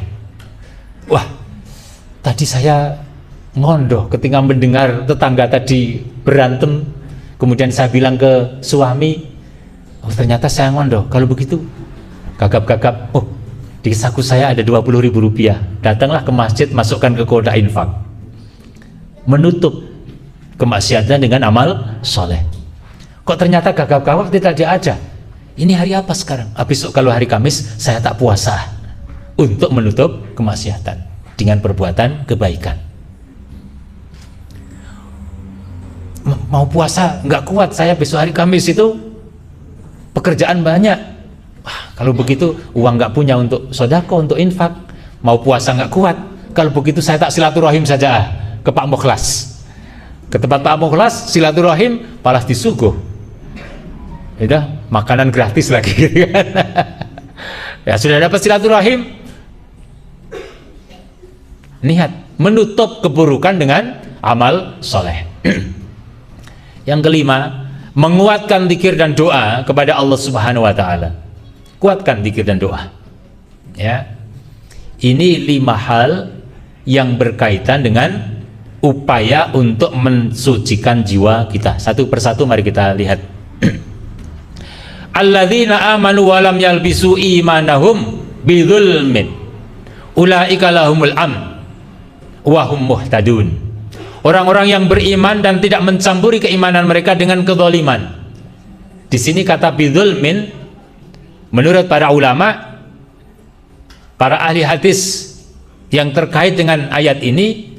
Wah, tadi saya ngondoh ketika mendengar tetangga tadi berantem, kemudian saya bilang ke suami, oh ternyata saya ngondoh. Kalau begitu gagap-gagap, oh di saku saya ada 20.000 rupiah, datanglah ke masjid, masukkan ke kotak infak. Menutup kemaksiatan dengan amal soleh. Kok ternyata gagap-gagap tidak diajak? Ini hari apa sekarang? Besok kalau hari Kamis saya tak puasa, untuk menutup kemaksiatan dengan perbuatan kebaikan. Mau puasa nggak kuat saya, besok hari Kamis itu pekerjaan banyak. Kalau begitu uang nggak punya untuk sodako, untuk infak. Mau puasa nggak kuat. Kalau begitu saya tak silaturahim saja ke Pak Mukhlas. Ke tempat Pak Mukhlas silaturahim, palas disuguh. Udah makanan gratis lagi. Ya sudah dapat silaturahim. Niat menutup keburukan dengan amal soleh. Yang kelima, menguatkan zikir dan doa kepada Allah Subhanahu wa Ta'ala. Kuatkan zikir dan doa. Ya, ini 5 hal yang berkaitan dengan upaya untuk mensucikan jiwa kita. Satu persatu mari kita lihat. Alladzina amanu wa lam yalbisu imanahum bidzulmin ulaika lahumul amn wa hum muhtadun. Orang-orang yang beriman dan tidak mencampuri keimanan mereka dengan kezaliman. Di sini kata bidzulmin, menurut para ulama, para ahli hadis yang terkait dengan ayat ini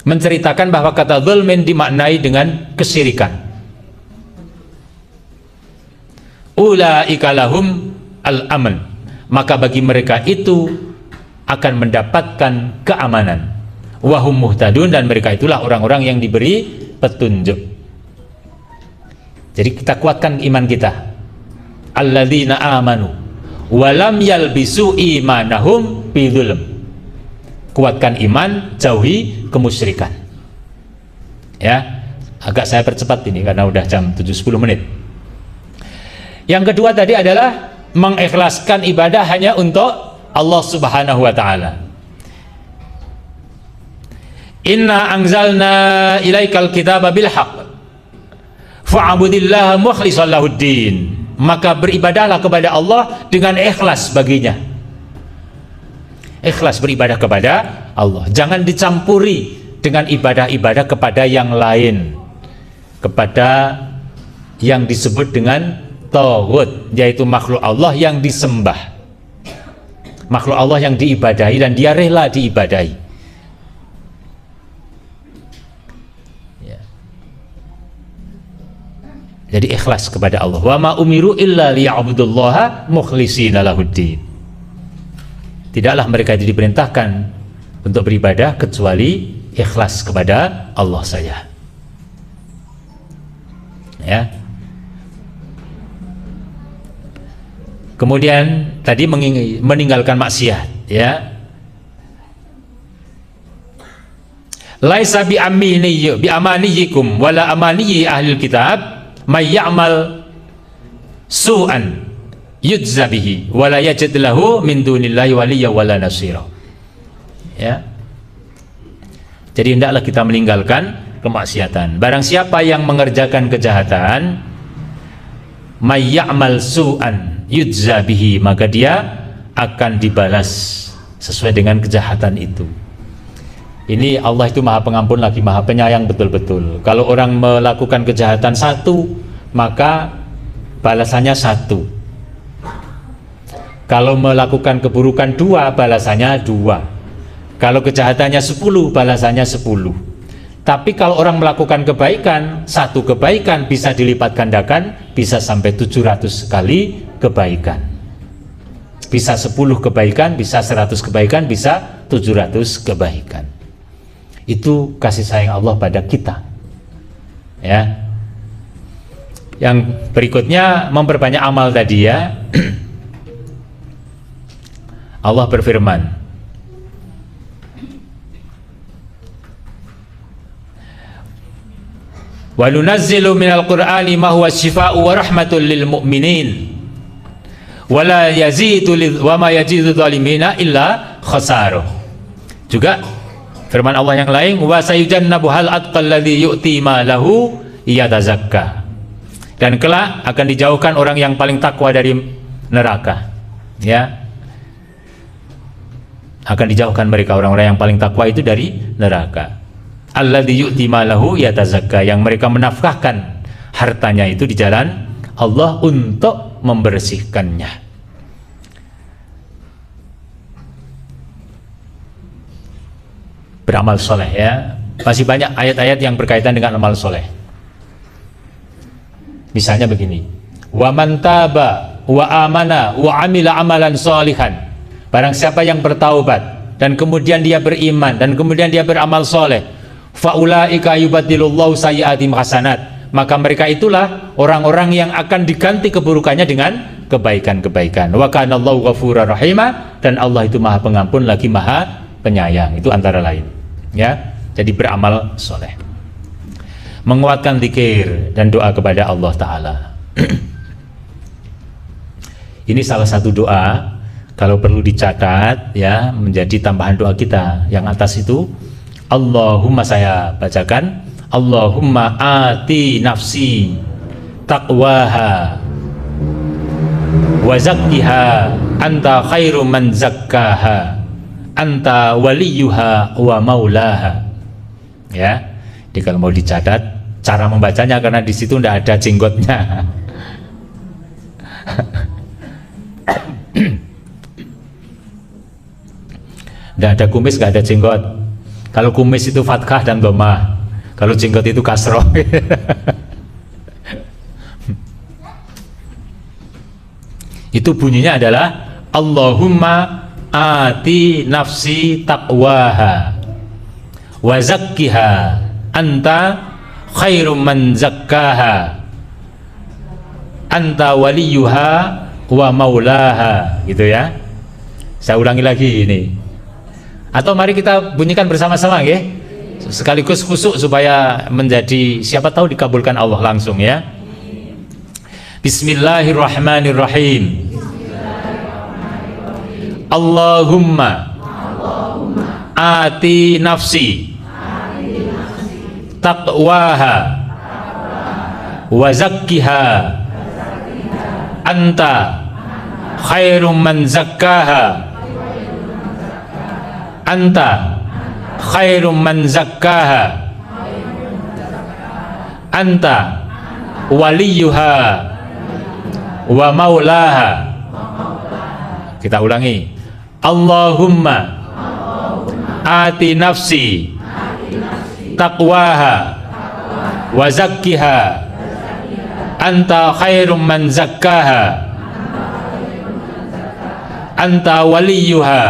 menceritakan bahwa kata zulmin dimaknai dengan kesyirikan. Ulaika lahum al-aman, maka bagi mereka itu akan mendapatkan keamanan. Wahum muhtadun, dan mereka itulah orang-orang yang diberi petunjuk. Jadi kita kuatkan iman kita. Alladzina amanu walam yalbisu imanahum bidzulm. Kuatkan iman, jauhi kemusyrikan. Ya, agak saya percepat ini karena udah jam 7:10 menit. Yang kedua tadi adalah mengikhlaskan ibadah hanya untuk Allah Subhanahu wa Ta'ala. Inna anzalna ilaikal kitaba bil haqq fa'budillaha mukhlishan lahuddin. maka beribadahlah kepada Allah dengan ikhlas baginya. Ikhlas beribadah kepada Allah, jangan dicampuri dengan ibadah-ibadah kepada yang lain, kepada yang disebut dengan taghut, yaitu makhluk Allah yang disembah, makhluk Allah yang diibadahi dan dia rela diibadahi. Jadi ikhlas kepada Allah. Wa ma umiru illa liya'budullaha mukhlishina lahuddin. Tidaklah mereka diperintahkan untuk beribadah kecuali ikhlas kepada Allah saja. Ya. Kemudian tadi meninggalkan maksiat, ya. Laisa bi amaniyikum wala amaniyi ahlil kitab may ya'mal su'an yujza bihi wala yajid lahu min dunillahi waliyya wala nasira. Ya. Jadi hendaklah kita meninggalkan kemaksiatan. Barang siapa yang mengerjakan kejahatan, may ya'mal su'an yujza bihi, maka dia akan dibalas sesuai dengan kejahatan itu. Ini Allah itu maha pengampun lagi maha penyayang betul-betul. Kalau orang melakukan kejahatan satu, maka balasannya satu. Kalau melakukan keburukan dua, balasannya dua. Kalau kejahatannya 10, balasannya 10. Tapi kalau orang melakukan kebaikan, satu kebaikan bisa dilipat gandakan, bisa sampai 700 kali kebaikan. Bisa 10 kebaikan, bisa 100 kebaikan, bisa 700 kebaikan. Itu kasih sayang Allah pada kita, ya. Yang berikutnya memperbanyak amal tadi, ya. Allah berfirman, wa nunazzilu minal qur'ani ma huwa syifaa'u wa rahmatul lil mu'minin wa la yazidu wa ma yazidu dhalimina illa khasara. Juga firman Allah yang lain, wa sayujannabu hal atqal ladzi yu'ti ma lahu yatazakka. Dan kelak akan dijauhkan orang yang paling takwa dari neraka, ya. Akan dijauhkan mereka, orang-orang yang paling takwa itu dari neraka. Alladzi yu'ti ma lahu yatazakka, yang mereka menafkahkan hartanya itu di jalan Allah untuk membersihkannya. Beramal soleh, ya. Masih banyak ayat-ayat yang berkaitan dengan amal soleh. Misalnya begini, wa man taba wa amana wa amila amalan sholihan, barang siapa yang bertaubat dan kemudian dia beriman dan kemudian dia beramal soleh, faulaika yubaddilullahu sayyi'atihim hasanat, maka mereka itulah orang-orang yang akan diganti keburukannya dengan kebaikan-kebaikan. Wa kana Allahu ghafurur rahima, dan Allah itu maha pengampun lagi maha penyayang. Itu antara lain, ya. Jadi beramal soleh, menguatkan zikir dan doa kepada Allah Ta'ala. Ini salah satu doa, kalau perlu dicatat, ya, menjadi tambahan doa kita. Yang atas itu, Allahumma, saya bacakan, Allahumma ati nafsi taqwaha wa zakkiha anta khairu man zakkaha anta waliyuha wa maulaha. Ya, jadi kalau mau dicatat cara membacanya, karena di situ tidak ada jenggotnya. Tidak ada kumis, tidak ada jenggot. Kalau kumis itu fathah dan dhammah, kalau jenggot itu kasroh. Itu bunyinya adalah Allahumma ati nafsi taqwaha wa zakkiha anta khairum man zakkaha anta waliyuha wa maulaha, gitu ya. Saya ulangi lagi ini, atau mari kita bunyikan bersama-sama, ya, sekaligus khusyuk supaya menjadi, siapa tahu dikabulkan Allah langsung, ya. Bismillahirrahmanirrahim. Allahumma ati nafsi taqwaha wa zakkiha anta khairum man zakkaha, anta khairum man zakkaha, anta waliyuha wa maulaha. Kita ulangi. Allahumma ati nafsi taqwaha wa zakkiha, anta khairum man zakkaha, anta waliyuha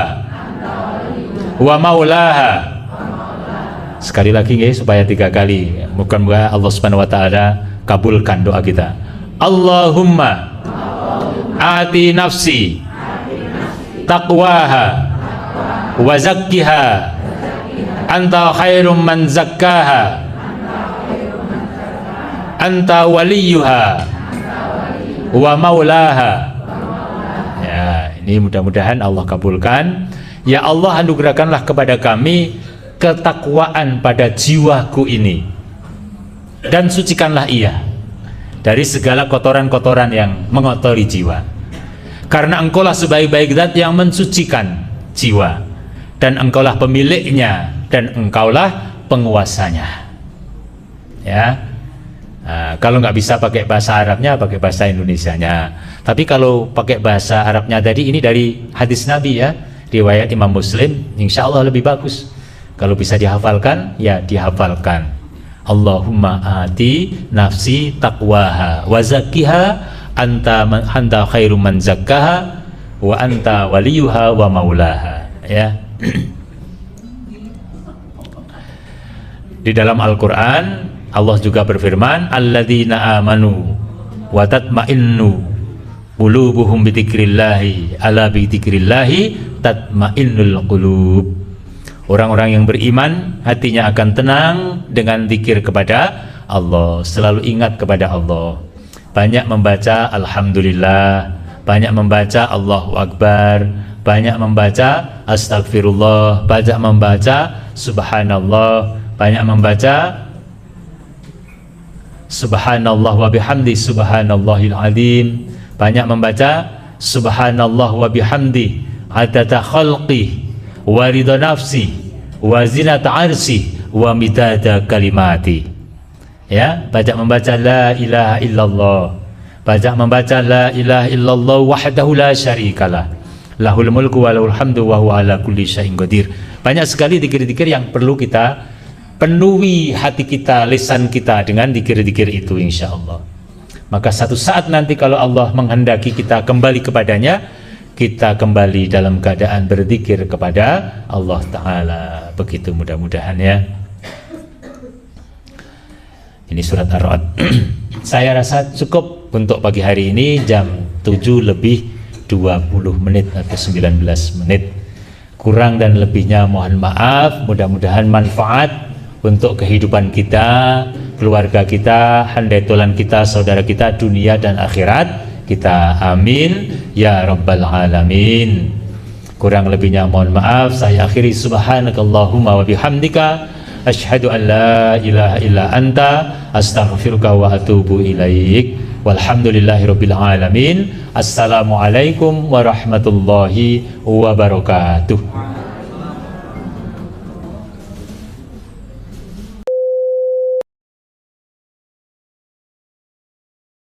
wa maulaha. Sekali lagi ya, supaya 3 kali. Moga-moga Allah Subhanahu wa taala kabulkan doa kita. Allahumma ati nafsi taqwaha wa zakkiha, anta khairum man zakkaha, anta waliyuha wa maulaha. Ya, ini mudah-mudahan Allah kabulkan. Ya Allah, anugerahkanlah kepada kami ketakwaan pada jiwaku ini, dan sucikanlah ia dari segala kotoran-kotoran yang mengotori jiwa. Karena engkaulah sebaik-baik zat yang mensucikan jiwa, dan engkaulah pemiliknya, dan engkaulah penguasanya. Ya, kalau nggak bisa pakai bahasa Arabnya, pakai bahasa Indonesianya. Tapi kalau pakai bahasa Arabnya tadi, ini dari hadis Nabi ya, riwayat Imam Muslim, insya Allah lebih bagus. Kalau bisa dihafalkan, ya dihafalkan. Allahumma ati nafsi taqwaha wa zakkiha, anta khairum man zakkaha wa anta waliyuha wa maulaha. Ya. Di dalam Al-Qur'an Allah juga berfirman, alladzina amanu wa tatma'innu qulubuhum bi dzikrillah, ala bi dzikrillah tatma'innul qulub. Orang-orang yang beriman hatinya akan tenang dengan zikir kepada Allah, selalu ingat kepada Allah. Banyak membaca alhamdulillah, banyak membaca Allahu Akbar, banyak membaca astagfirullah, banyak membaca subhanallah, banyak membaca subhanallah wa bihamdi subhanallahil azim, banyak membaca subhanallah wa bihamdi adada khalqi wa ridha nafsi wa zinata arsi wa midada kalimati. Ya, banyak membaca la ilaha illallah, banyak membaca la ilaha illallah wahdahu la syarikalah, lahul mulku wa lahul hamdu wa huwa ala kulli syai'in qadir. Banyak sekali zikir-zikir yang perlu kita penuhi hati kita, lisan kita dengan zikir-zikir itu insyaallah. Maka satu saat nanti kalau Allah menghendaki kita kembali kepadanya, kita kembali dalam keadaan berzikir kepada Allah Ta'ala. Begitu mudah-mudahan ya. Ini surat Ar-Ra'd. Saya rasa cukup untuk pagi hari ini, jam 7 lebih 20 menit atau 19 menit. Kurang dan lebihnya mohon maaf. Mudah-mudahan manfaat untuk kehidupan kita, keluarga kita, handai tolan kita, saudara kita, dunia dan akhirat kita. Amin ya rabbal alamin. Kurang lebihnya mohon maaf. Saya akhiri, subhanakallahumma wa bihamdika asyhadu an la ilaha illa anta astaghfiruka wa atubu ilaik. Walhamdulillahirabbil alamin. Assalamualaikum warahmatullahi wabarakatuh.